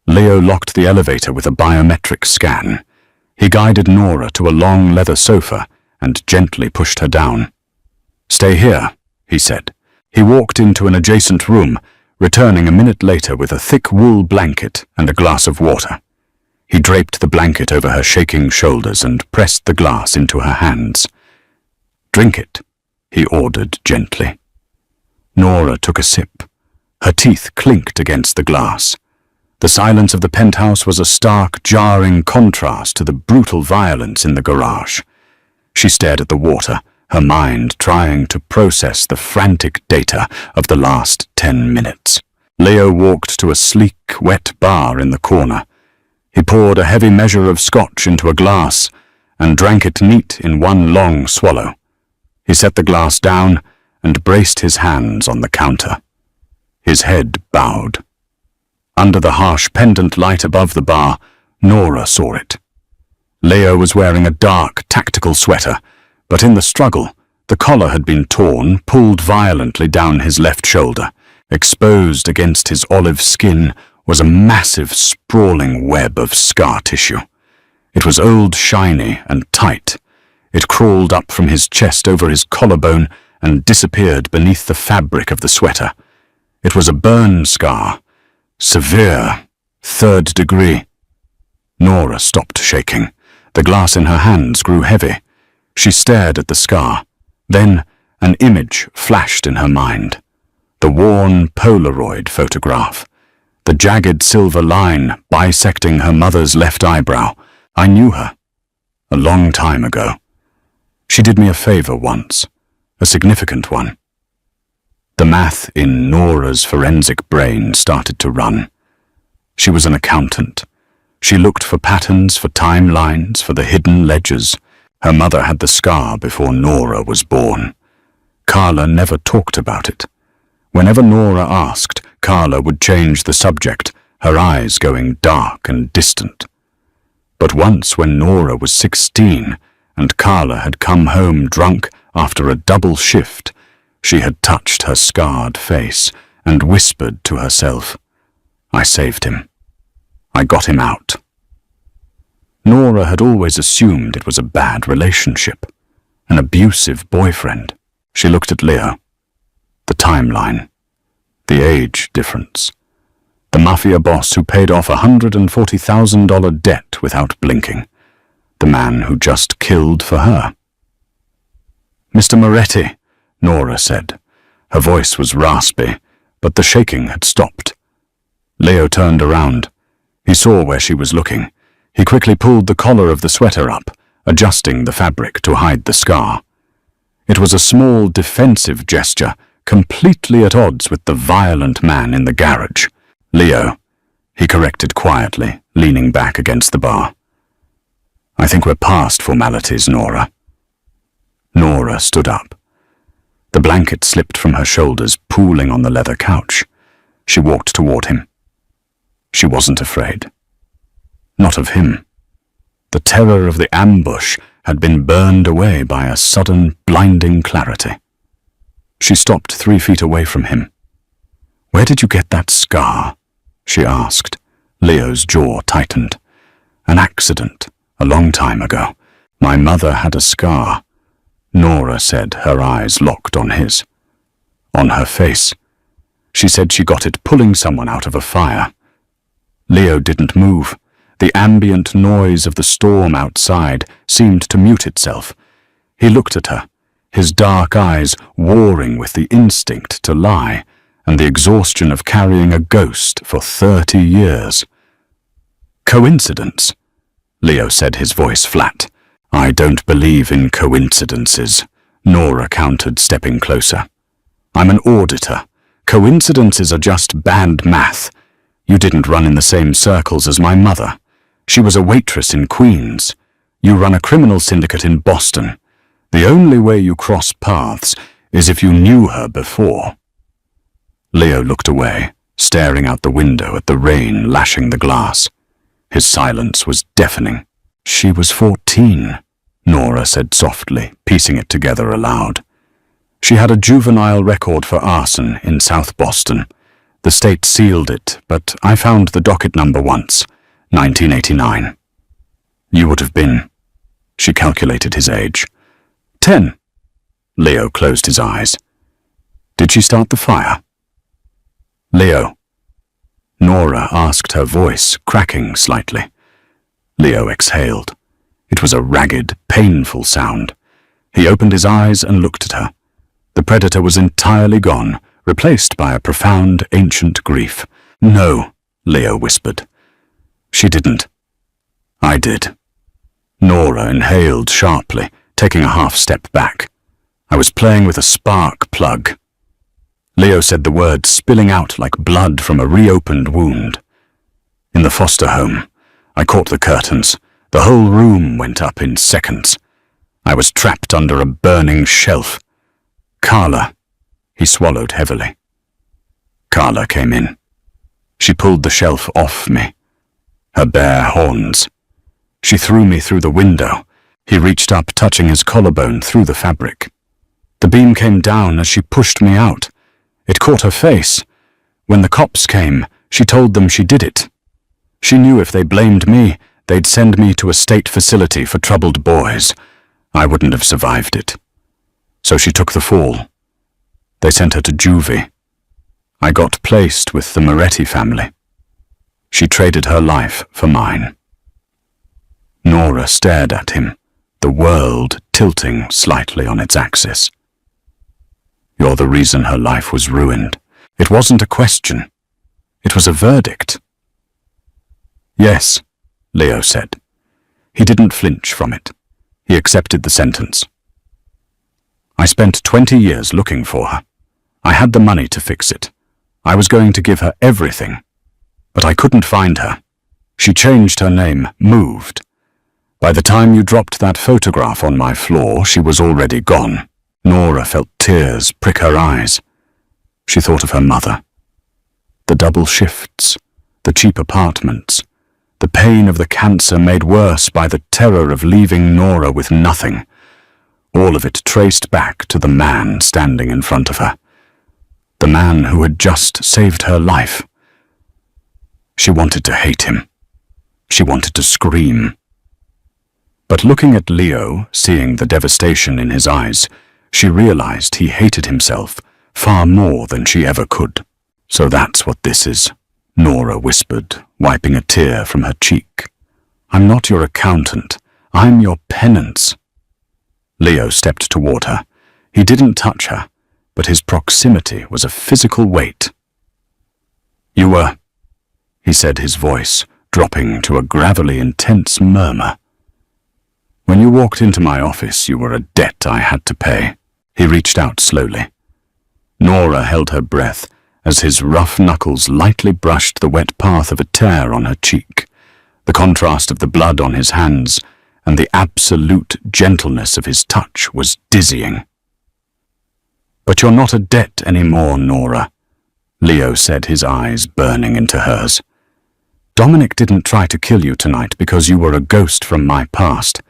S1: Leo locked the elevator with a biometric scan. He guided Nora to a long leather sofa and gently pushed her down. "Stay here," he said. He walked into an adjacent room, returning a minute later with a thick wool blanket and a glass of water. He draped the blanket over her shaking shoulders and pressed the glass into her hands. "Drink it," he ordered gently. Nora took a sip. Her teeth clinked against the glass. The silence of the penthouse was a stark, jarring contrast to the brutal violence in the garage. She stared at the water, her mind trying to process the frantic data of the last 10 minutes. Leo walked to a sleek, wet bar in the corner. He poured a heavy measure of scotch into a glass and drank it neat in one long swallow. He set the glass down and braced his hands on the counter. His head bowed. Under the harsh pendant light above the bar, Nora saw it. Leo was wearing a dark, tactical sweater, but in the struggle, the collar had been torn, pulled violently down his left shoulder. Exposed against his olive skin was a massive, sprawling web of scar tissue. It was old, shiny, and tight. It crawled up from his chest over his collarbone and disappeared beneath the fabric of the sweater. It was a burn scar. Severe, 3rd degree. Nora stopped shaking. The glass in her hands grew heavy. She stared at the scar. Then an image flashed in her mind. The worn Polaroid photograph. The jagged silver line bisecting her mother's left eyebrow. I knew her. A long time ago. She did me a favor once. A significant one. The math in Nora's forensic brain started to run. She was an accountant. She looked for patterns, for timelines, for the hidden ledgers. Her mother had the scar before Nora was born. Carla never talked about it. Whenever Nora asked, Carla would change the subject, her eyes going dark and distant. But once when Nora was 16 and Carla had come home drunk after a double shift, she had touched her scarred face and whispered to herself, "I saved him. I got him out." Nora had always assumed it was a bad relationship, an abusive boyfriend. She looked at Leo. The timeline, the age difference, the mafia boss who paid off a $140,000 debt without blinking, the man who just killed for her. "Mr. Moretti," Nora said. Her voice was raspy, but the shaking had stopped. Leo turned around. He saw where she was looking. He quickly pulled the collar of the sweater up, adjusting the fabric to hide the scar. It was a small defensive gesture, completely at odds with the violent man in the garage. "Leo," he corrected quietly, leaning back against the bar. "I think we're past formalities, Nora." Nora stood up. The blanket slipped from her shoulders, pooling on the leather couch. She walked toward him. She wasn't afraid. Not of him. The terror of the ambush had been burned away by a sudden, blinding clarity. She stopped 3 feet away from him. "Where did you get that scar?" she asked. Leo's jaw tightened. An accident, a long time ago. My mother had a scar. Nora said, her eyes locked on his. On her face. She said she got it pulling someone out of a fire. Leo didn't move. The ambient noise of the storm outside seemed to mute itself. He looked at her, his dark eyes warring with the instinct to lie and the exhaustion of carrying a ghost for 30 years. Coincidence? Leo said, his voice flat. I don't believe in coincidences, Nora countered, stepping closer. I'm an auditor. Coincidences are just bad math. You didn't run in the same circles as my mother. She was a waitress in Queens. You run a criminal syndicate in Boston. The only way you cross paths is if you knew her before. Leo looked away, staring out the window at the rain lashing the glass. His silence was deafening. She was 14, Nora said softly, piecing it together aloud. She had a juvenile record for arson in South Boston. The state sealed it, but I found the docket number once, 1989. You would have been, she calculated his age. 10. Leo closed his eyes. Did she start the fire? Leo. Nora asked, her voice cracking slightly. Leo exhaled. It was a ragged, painful sound. He opened his eyes and looked at her. The predator was entirely gone, replaced by a profound, ancient grief. No, Leo whispered. She didn't. I did. Nora inhaled sharply, taking a half step back. I was playing with a spark plug. Leo said the words spilling out like blood from a reopened wound. In the foster home, I caught the curtains. The whole room went up in seconds. I was trapped under a burning shelf. Carla, he swallowed heavily. Carla came in. She pulled the shelf off me. Her bare horns. She threw me through the window. He reached up, touching his collarbone through the fabric. The beam came down as she pushed me out. It caught her face. When the cops came, she told them she did it. She knew if they blamed me, they'd send me to a state facility for troubled boys. I wouldn't have survived it. So she took the fall. They sent her to juvie. I got placed with the Moretti family. She traded her life for mine. Nora stared at him, the world tilting slightly on its axis. You're the reason her life was ruined. It wasn't a question. It was a verdict. Yes, Leo said. He didn't flinch from it. He accepted the sentence. I spent 20 years looking for her. I had the money to fix it. I was going to give her everything. But I couldn't find her. She changed her name, moved. By the time you dropped that photograph on my floor, she was already gone. Nora felt tears prick her eyes. She thought of her mother. The double shifts, the cheap apartments, the pain of the cancer made worse by the terror of leaving Nora with nothing. All of it traced back to the man standing in front of her. The man who had just saved her life. She wanted to hate him. She wanted to scream. But looking at Leo, seeing the devastation in his eyes, she realized he hated himself far more than she ever could. So that's what this is, Nora whispered, wiping a tear from her cheek. I'm not your accountant. I'm your penance. Leo stepped toward her. He didn't touch her, but his proximity was a physical weight. You were, he said, his voice dropping to a gravelly, intense murmur. When you walked into my office, you were a debt I had to pay. He reached out slowly. Nora held her breath as his rough knuckles lightly brushed the wet path of a tear on her cheek. The contrast of the blood on his hands and the absolute gentleness of his touch was dizzying. But you're not a debt anymore, Nora, Leo said, his eyes burning into hers. Dominic didn't try to kill you tonight because you were a ghost from my past.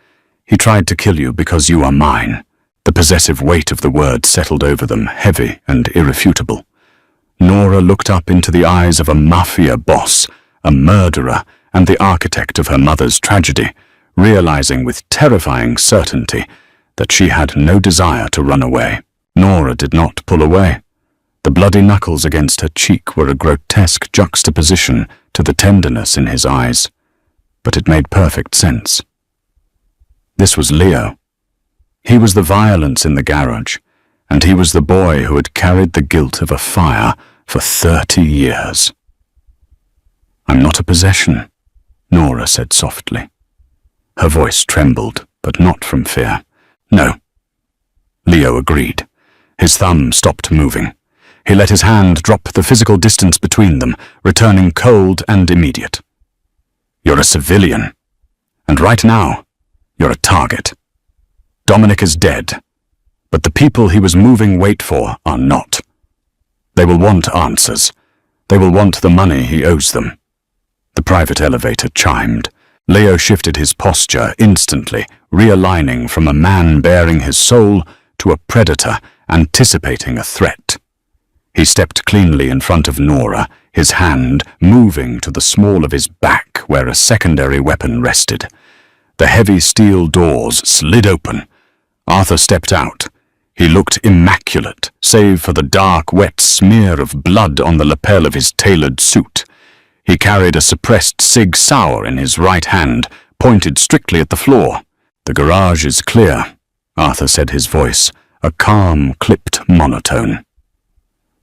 S1: He tried to kill you because you are mine. The possessive weight of the word settled over them, heavy and irrefutable. Nora looked up into the eyes of a mafia boss, a murderer, and the architect of her mother's tragedy, realizing with terrifying certainty that she had no desire to run away. Nora did not pull away. The bloody knuckles against her cheek were a grotesque juxtaposition to the tenderness in his eyes, but it made perfect sense. This was Leo. He was the violence in the garage, and he was the boy who had carried the guilt of a fire for 30 years. "I'm not a possession," Nora said softly. Her voice trembled, but not from fear. "No." Leo agreed. His thumb stopped moving. He let his hand drop the physical distance between them, returning cold and immediate. "You're a civilian, and right now, you're a target. Dominic is dead, but the people he was moving weight for are not. They will want answers. They will want the money he owes them." The private elevator chimed. Leo shifted his posture instantly, realigning from a man bearing his soul to a predator anticipating a threat. He stepped cleanly in front of Nora, his hand moving to the small of his back where a secondary weapon rested. The heavy steel doors slid open. Arthur stepped out. He looked immaculate, save for the dark, wet smear of blood on the lapel of his tailored suit. He carried a suppressed Sig Sauer in his right hand, pointed strictly at the floor. "The garage is clear," Arthur said, his voice a calm, clipped monotone.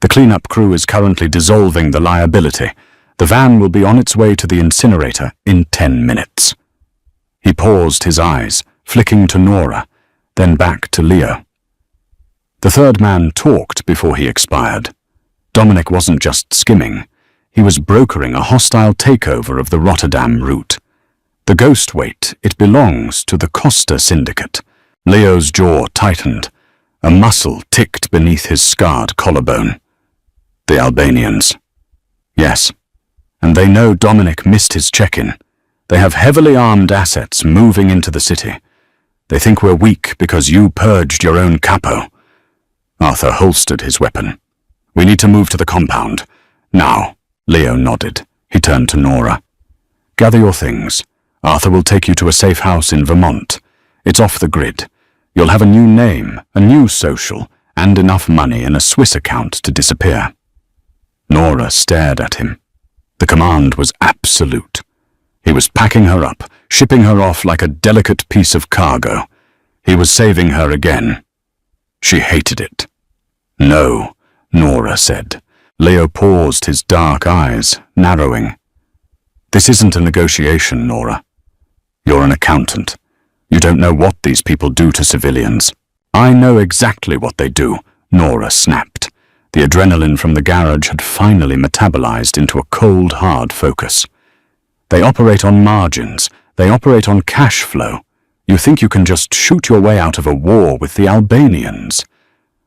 S1: "The cleanup crew is currently dissolving the liability. The van will be on its way to the incinerator in 10 minutes. He paused, his eyes flicking to Nora, then back to Leo. The third man talked before he expired. Dominic wasn't just skimming. He was brokering a hostile takeover of the Rotterdam route. The ghost weight, it belongs to the Costa Syndicate. Leo's jaw tightened. A muscle ticked beneath his scarred collarbone. The Albanians. Yes, and they know Dominic missed his check-in. They have heavily armed assets moving into the city. They think we're weak because you purged your own capo. Arthur holstered his weapon. "We need to move to the compound. Now." Leo nodded. He turned to Nora. "Gather your things. Arthur will take you to a safe house in Vermont. It's off the grid. You'll have a new name, a new social, and enough money in a Swiss account to disappear." Nora stared at him. The command was absolute. He was packing her up, shipping her off like a delicate piece of cargo. He was saving her again. She hated it. "No," Nora said. Leo paused, his dark eyes narrowing. "This isn't a negotiation, Nora. You're an accountant. You don't know what these people do to civilians." "I know exactly what they do," Nora snapped. The adrenaline from the garage had finally metabolized into a cold, hard focus. "They operate on margins. They operate on cash flow. You think you can just shoot your way out of a war with the Albanians?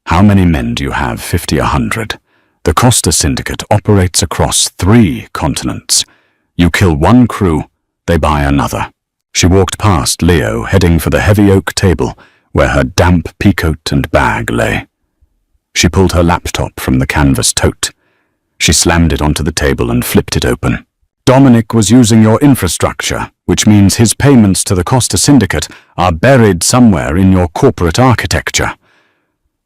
S1: How many men do you have? 50, 100? The Costa Syndicate operates across 3 continents. You kill one crew, they buy another." She walked past Leo, heading for the heavy oak table where her damp peacoat and bag lay. She pulled her laptop from the canvas tote. She slammed it onto the table and flipped it open. "Dominic was using your infrastructure, which means his payments to the Costa Syndicate are buried somewhere in your corporate architecture."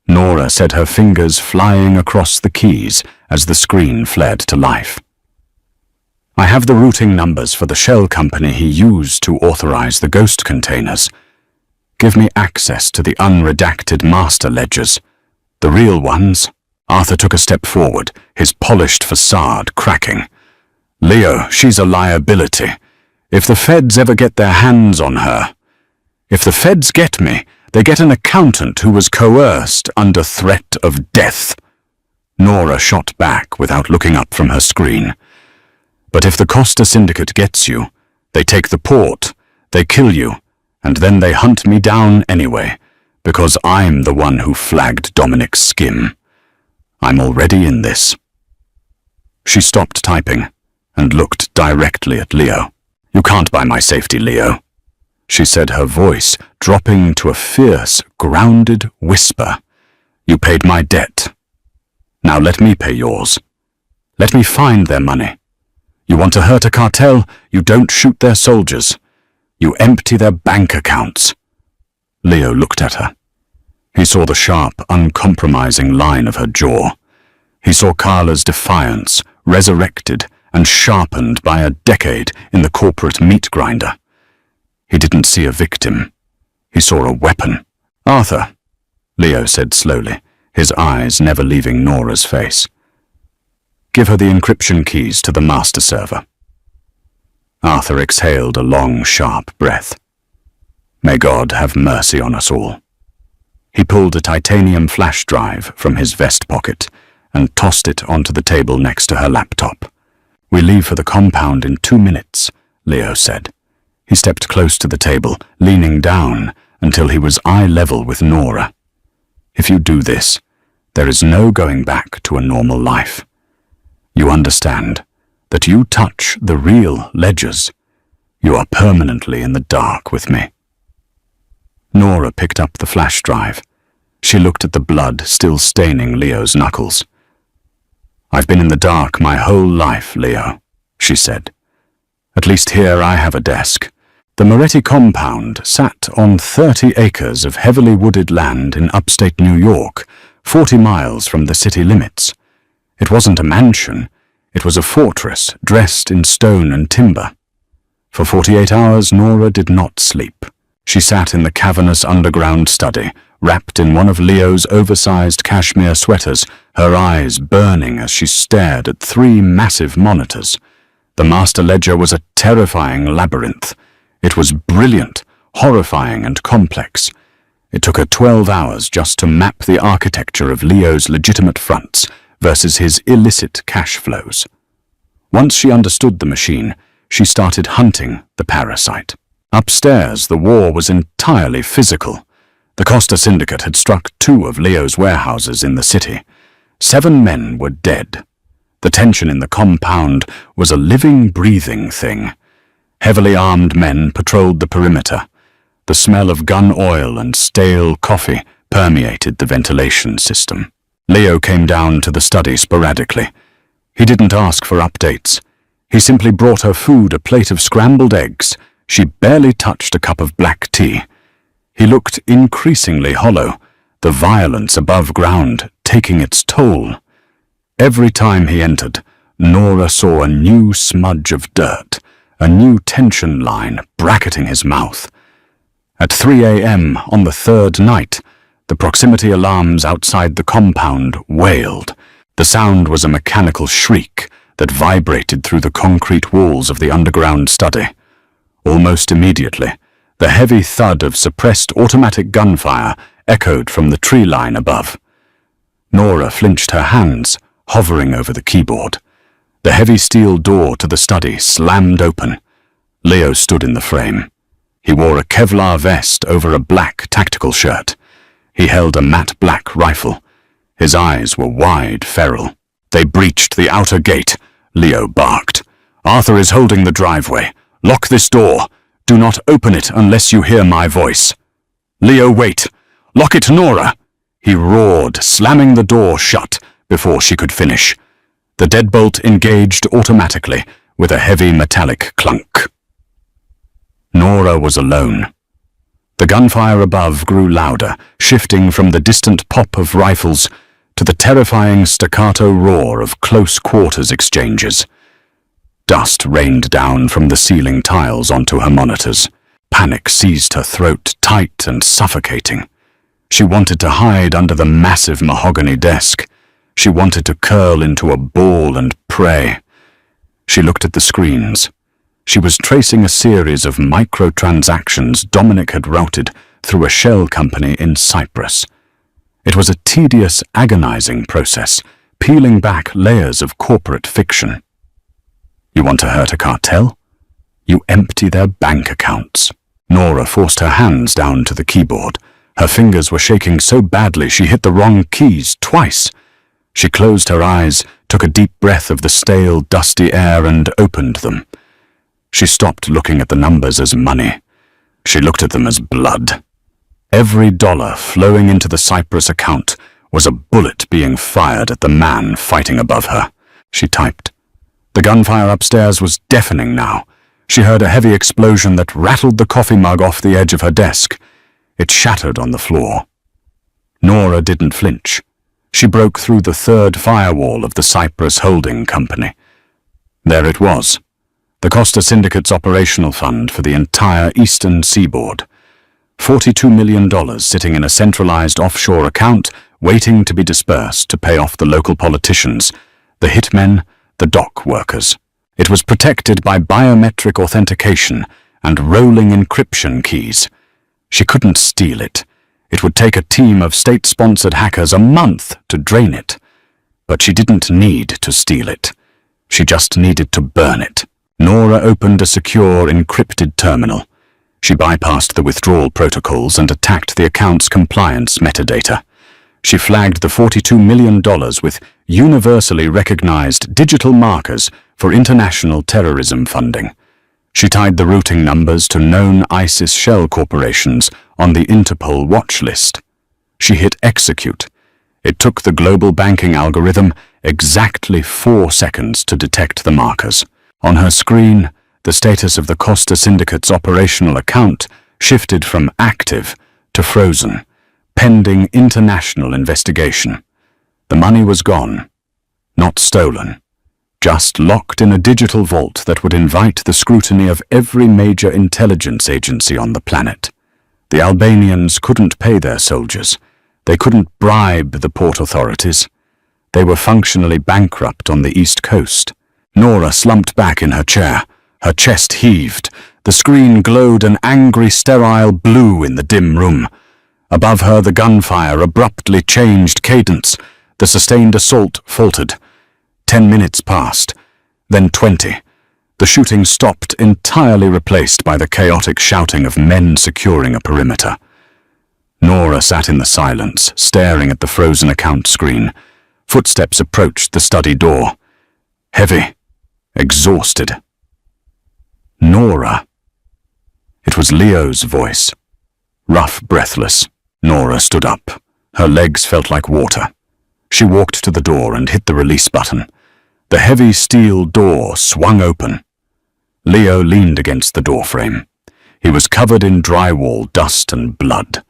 S1: Nora said, her fingers flying across the keys as the screen flared to life. "I have the routing numbers for the shell company he used to authorize the ghost containers. Give me access to the unredacted master ledgers. The real ones." Arthur took a step forward, his polished facade cracking. "Leo, she's a liability. If the feds ever get their hands on her, if the feds get me, they get an accountant who was coerced under threat of death." Nora shot back without looking up from her screen. "But if the Costa Syndicate gets you, they take the port, they kill you, and then they hunt me down anyway, because I'm the one who flagged Dominic's skim. I'm already in this." She stopped typing and looked directly at Leo. "You can't buy my safety, Leo," she said, her voice dropping to a fierce, grounded whisper. "You paid my debt. Now let me pay yours. Let me find their money. You want to hurt a cartel? You don't shoot their soldiers. You empty their bank accounts. Leo looked at her. He saw the sharp, uncompromising line of her jaw. He saw Carla's defiance, resurrected and sharpened by a decade in the corporate meat grinder. He didn't see a victim. He saw a weapon. "Arthur," Leo said slowly, his eyes never leaving Nora's face. "Give her the encryption keys to the master server." Arthur exhaled a long, sharp breath. May God have mercy on us all. He pulled a titanium flash drive from his vest pocket and tossed it onto the table next to her laptop. "We leave for the compound in 2 minutes," Leo said. He stepped close to the table, leaning down until he was eye level with Nora. "If you do this, there is no going back to a normal life. You understand that you touch the real ledgers. You are permanently in the dark with me." Nora picked up the flash drive. She looked at the blood still staining Leo's knuckles. "I've been in the dark my whole life, Leo," she said. "At least here I have a desk." The Moretti compound sat on 30 acres of heavily wooded land in upstate New York, 40 miles from the city limits. It wasn't a mansion, it was a fortress dressed in stone and timber. For 48 hours Nora did not sleep. She sat in the cavernous underground study, wrapped in one of Leo's oversized cashmere sweaters, her eyes burning as she stared at 3 massive monitors. The master ledger was a terrifying labyrinth. It was brilliant, horrifying, and complex. It took her 12 hours just to map the architecture of Leo's legitimate fronts versus his illicit cash flows. Once she understood the machine, she started hunting the parasite. Upstairs, the war was entirely physical. The Costa Syndicate had struck 2 of Leo's warehouses in the city. 7 men were dead. The tension in the compound was a living, breathing thing. Heavily armed men patrolled the perimeter. The smell of gun oil and stale coffee permeated the ventilation system. Leo came down to the study sporadically. He didn't ask for updates. He simply brought her food, a plate of scrambled eggs. She barely touched a cup of black tea. He looked increasingly hollow, the violence above ground taking its toll. Every time he entered, Nora saw a new smudge of dirt, a new tension line bracketing his mouth. At 3 a.m. on the 3rd night, the proximity alarms outside the compound wailed. The sound was a mechanical shriek that vibrated through the concrete walls of the underground study. Almost immediately, the heavy thud of suppressed automatic gunfire echoed from the tree line above. Nora flinched her hands, hovering over the keyboard. The heavy steel door to the study slammed open. Leo stood in the frame. He wore a Kevlar vest over a black tactical shirt. He held a matte black rifle. His eyes were wide, feral. "They breached the outer gate," Leo barked. "Arthur is holding the driveway. Lock this door. Do not open it unless you hear my voice." "Leo, wait. Lock it, Nora," he roared, slamming the door shut before she could finish. The deadbolt engaged automatically with a heavy metallic clunk. Nora was alone. The gunfire above grew louder, shifting from the distant pop of rifles to the terrifying staccato roar of close-quarters exchanges. Dust rained down from the ceiling tiles onto her monitors. Panic seized her throat, tight and suffocating. She wanted to hide under the massive mahogany desk. She wanted to curl into a ball and pray. She looked at the screens. She was tracing a series of microtransactions Dominic had routed through a shell company in Cyprus. It was a tedious, agonizing process, peeling back layers of corporate fiction. You want to hurt a cartel? You empty their bank accounts. Nora forced her hands down to the keyboard. Her fingers were shaking so badly she hit the wrong keys twice. She closed her eyes, took a deep breath of the stale, dusty air and opened them. She stopped looking at the numbers as money. She looked at them as blood. Every dollar flowing into the Cyprus account was a bullet being fired at the man fighting above her. She typed, The gunfire upstairs was deafening now. She heard a heavy explosion that rattled the coffee mug off the edge of her desk. It shattered on the floor. Nora didn't flinch. She broke through the third firewall of the Cyprus Holding Company. There it was, the Costa Syndicate's operational fund for the entire eastern seaboard. $42 million sitting in a centralized offshore account, waiting to be dispersed to pay off the local politicians, the hitmen, the dock workers. It was protected by biometric authentication and rolling encryption keys. She couldn't steal it. It would take a team of state-sponsored hackers a month to drain it. But she didn't need to steal it. She just needed to burn it. Nora opened a secure, encrypted terminal. She bypassed the withdrawal protocols and attacked the account's compliance metadata. She flagged the $42 million with universally recognized digital markers for international terrorism funding. She tied the routing numbers to known ISIS shell corporations on the Interpol watch list. She hit execute. It took the global banking algorithm exactly 4 seconds to detect the markers. On her screen, the status of the Costa Syndicate's operational account shifted from active to frozen, pending international investigation. The money was gone, not stolen, just locked in a digital vault that would invite the scrutiny of every major intelligence agency on the planet. The Albanians couldn't pay their soldiers. They couldn't bribe the port authorities. They were functionally bankrupt on the East Coast. Nora slumped back in her chair. Her chest heaved. The screen glowed an angry, sterile blue in the dim room. Above her, the gunfire abruptly changed cadence. The sustained assault faltered. 10 minutes passed, then 20. The shooting stopped, entirely replaced by the chaotic shouting of men securing a perimeter. Nora sat in the silence, staring at the frozen account screen. Footsteps approached the study door. Heavy, exhausted. Nora. It was Leo's voice. Rough, breathless. Nora stood up. Her legs felt like water. She walked to the door and hit the release button. The heavy steel door swung open. Leo leaned against the doorframe. He was covered in drywall dust and blood.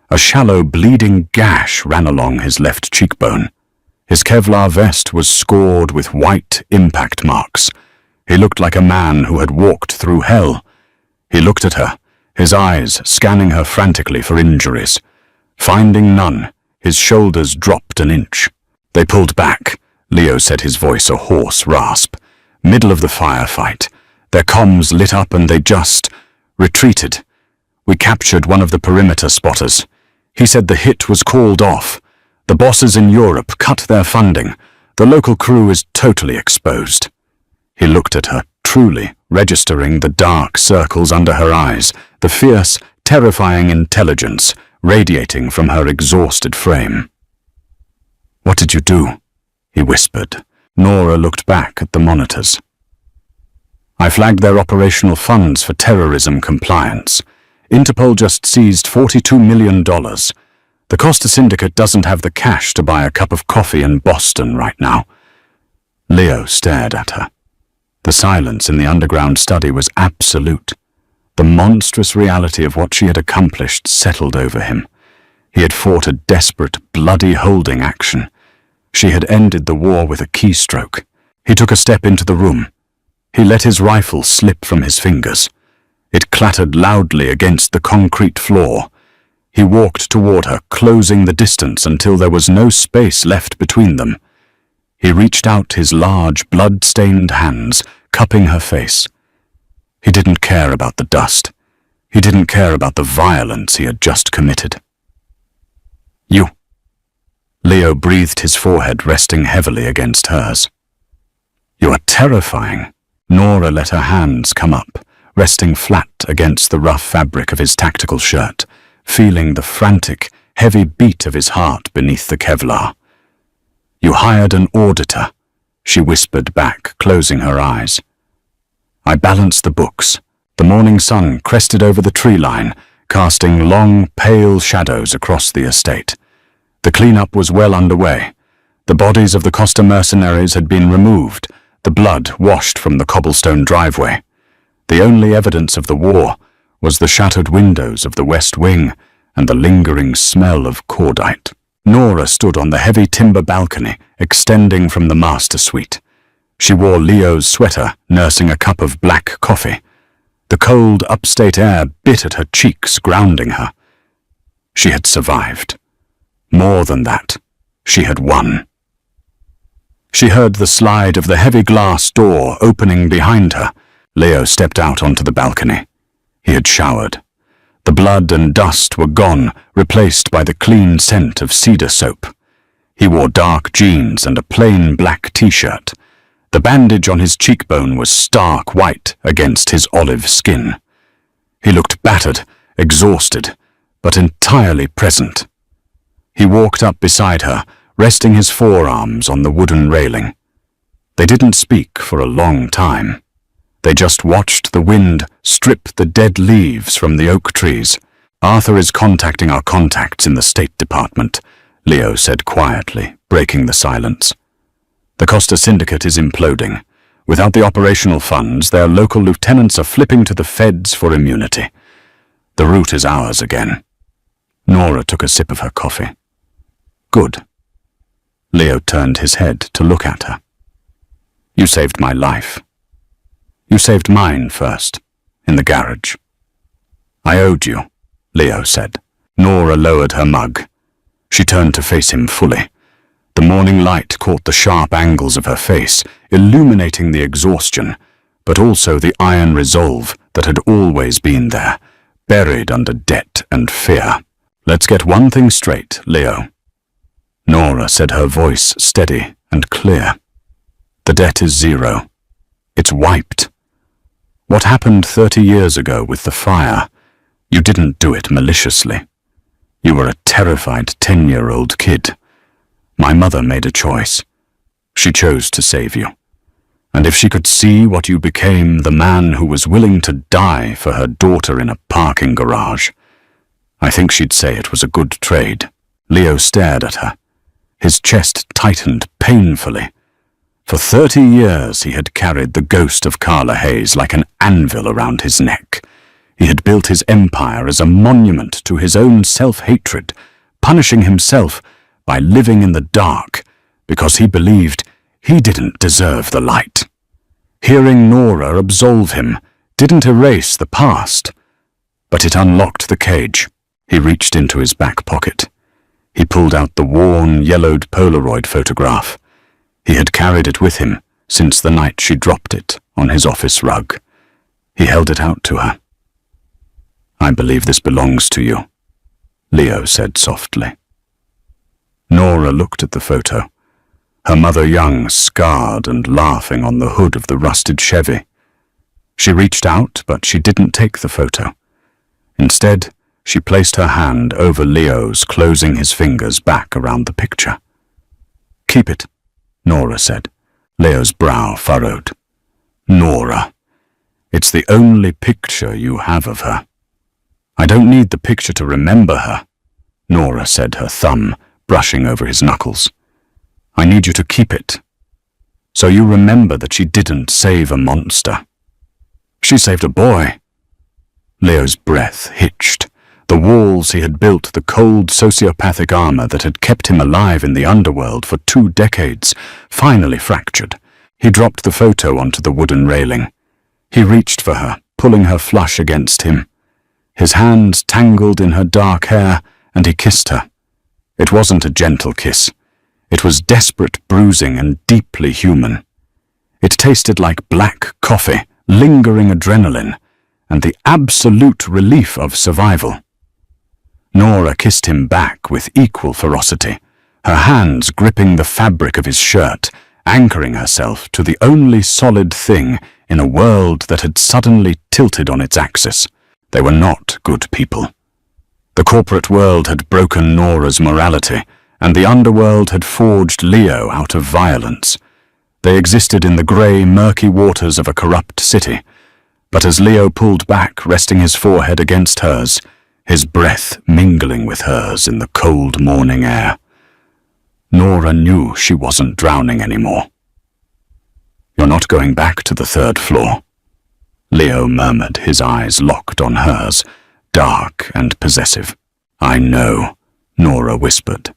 S1: A shallow, bleeding gash ran along his left cheekbone. His Kevlar vest was scored with white impact marks. He looked like a man who had walked through hell. He looked at her, his eyes scanning her frantically for injuries. Finding none, his shoulders dropped an inch. They pulled back. Leo said, his voice a hoarse rasp. Middle of the firefight. Their comms lit up and they just retreated. We captured one of the perimeter spotters. He said the hit was called off. The bosses in Europe cut their funding. The local crew is totally exposed. He looked at her, truly registering the dark circles under her eyes, the fierce, terrifying intelligence radiating from her exhausted frame. "What did you do?" he whispered. Nora looked back at the monitors. "I flagged their operational funds for terrorism compliance. Interpol just seized $42 million. The Costa Syndicate doesn't have the cash to buy a cup of coffee in Boston right now." Leo stared at her. The silence in the underground study was absolute. The monstrous reality of what she had accomplished settled over him. He had fought a desperate, bloody holding action. She had ended the war with a keystroke. He took a step into the room. He let his rifle slip from his fingers. It clattered loudly against the concrete floor. He walked toward her, closing the distance until there was no space left between them. He reached out his large, blood-stained hands, cupping her face. He didn't care about the dust. He didn't care about the violence he had just committed. "You." Leo breathed, his forehead resting heavily against hers. "You are terrifying." Nora let her hands come up, resting flat against the rough fabric of his tactical shirt, feeling the frantic, heavy beat of his heart beneath the Kevlar. "You hired an auditor," she whispered back, closing her eyes. "I balanced the books." The morning sun crested over the tree line, casting long, pale shadows across the estate. The cleanup was well underway. The bodies of the Costa mercenaries had been removed, the blood washed from the cobblestone driveway. The only evidence of the war was the shattered windows of the west wing and the lingering smell of cordite. Nora stood on the heavy timber balcony extending from the master suite. She wore Leo's sweater, nursing a cup of black coffee. The cold upstate air bit at her cheeks, grounding her. She had survived. More than that, she had won. She heard the slide of the heavy glass door opening behind her. Leo stepped out onto the balcony. He had showered. The blood and dust were gone, replaced by the clean scent of cedar soap. He wore dark jeans and a plain black t-shirt. The bandage on his cheekbone was stark white against his olive skin. He looked battered, exhausted, but entirely present. He walked up beside her, resting his forearms on the wooden railing. They didn't speak for a long time. They just watched the wind strip the dead leaves from the oak trees. "Arthur is contacting our contacts in the State Department," Leo said quietly, breaking the silence. "The Costa Syndicate is imploding. Without the operational funds, their local lieutenants are flipping to the feds for immunity. The route is ours again." Nora took a sip of her coffee. "Good." Leo turned his head to look at her. "You saved my life. You saved mine first, in the garage." "I owed you," Leo said. Nora lowered her mug. She turned to face him fully. The morning light caught the sharp angles of her face, illuminating the exhaustion, but also the iron resolve that had always been there, buried under debt and fear. "Let's get one thing straight, Leo." Nora said, her voice steady and clear. "The debt is zero. It's wiped. What happened 30 years ago with the fire, you didn't do it maliciously. You were a terrified 10-year-old kid. My mother made a choice. She chose to save you. And if she could see what you became, the man who was willing to die for her daughter in a parking garage, I think she'd say it was a good trade." Leo stared at her. His chest tightened painfully. For 30 years he had carried the ghost of Carla Hayes like an anvil around his neck. He had built his empire as a monument to his own self-hatred, punishing himself by living in the dark because he believed he didn't deserve the light. Hearing Nora absolve him didn't erase the past, but it unlocked the cage. He reached into his back pocket. He pulled out the worn, yellowed Polaroid photograph. He had carried it with him since the night she dropped it on his office rug. He held it out to her. "I believe this belongs to you," Leo said softly. Nora looked at the photo, her mother young, scarred and laughing on the hood of the rusted Chevy. She reached out, but she didn't take the photo. Instead, she placed her hand over Leo's, closing his fingers back around the picture. "Keep it," Nora said. Leo's brow furrowed. "Nora, it's the only picture you have of her." "I don't need the picture to remember her," Nora said, her thumb brushing over his knuckles. "I need you to keep it, so you remember that she didn't save a monster. She saved a boy." Leo's breath hitched. The walls he had built, the cold sociopathic armor that had kept him alive in the underworld for 2 decades, finally fractured. He dropped the photo onto the wooden railing. He reached for her, pulling her flush against him. His hands tangled in her dark hair, and he kissed her. It wasn't a gentle kiss. It was desperate bruising and deeply human. It tasted like black coffee, lingering adrenaline, and the absolute relief of survival. Nora kissed him back with equal ferocity, her hands gripping the fabric of his shirt, anchoring herself to the only solid thing in a world that had suddenly tilted on its axis. They were not good people. The corporate world had broken Nora's morality, and the underworld had forged Leo out of violence. They existed in the grey, murky waters of a corrupt city, but as Leo pulled back, resting his forehead against hers, his breath mingling with hers in the cold morning air, Nora knew she wasn't drowning anymore. "You're not going back to the 3rd floor." Leo murmured, his eyes locked on hers, dark and possessive. "I know," Nora whispered.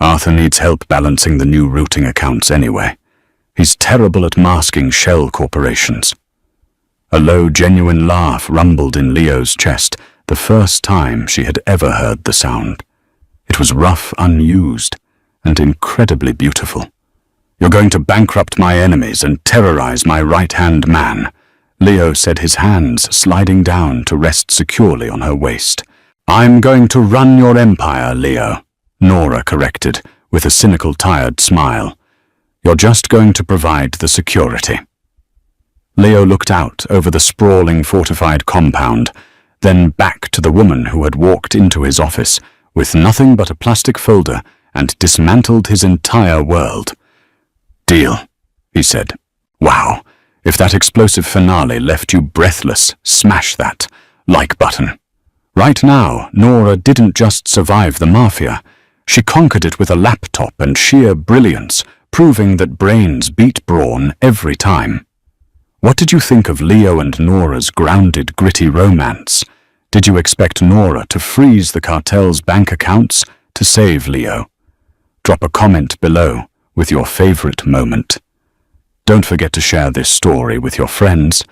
S1: "Arthur needs help balancing the new routing accounts anyway. He's terrible at masking shell corporations." A low, genuine laugh rumbled in Leo's chest, the first time she had ever heard the sound. It was rough, unused, and incredibly beautiful. "You're going to bankrupt my enemies and terrorize my right-hand man," Leo said, his hands sliding down to rest securely on her waist. "I'm going to run your empire, Leo," Nora corrected, with a cynical, tired smile. "You're just going to provide the security." Leo looked out over the sprawling, fortified compound, then back to the woman who had walked into his office with nothing but a plastic folder and dismantled his entire world. "Deal," he said. "Wow, if that explosive finale left you breathless, smash that like button." Right now, Nora didn't just survive the Mafia. She conquered it with a laptop and sheer brilliance, proving that brains beat brawn every time. What did you think of Leo and Nora's grounded, gritty romance? Did you expect Nora to freeze the cartel's bank accounts to save Leo? Drop a comment below with your favorite moment. Don't forget to share this story with your friends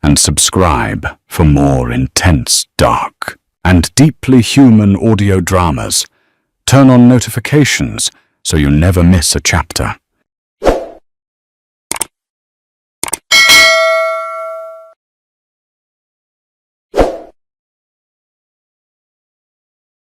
S1: and subscribe for more intense, dark, and deeply human audio dramas. Turn on notifications so you never miss a chapter.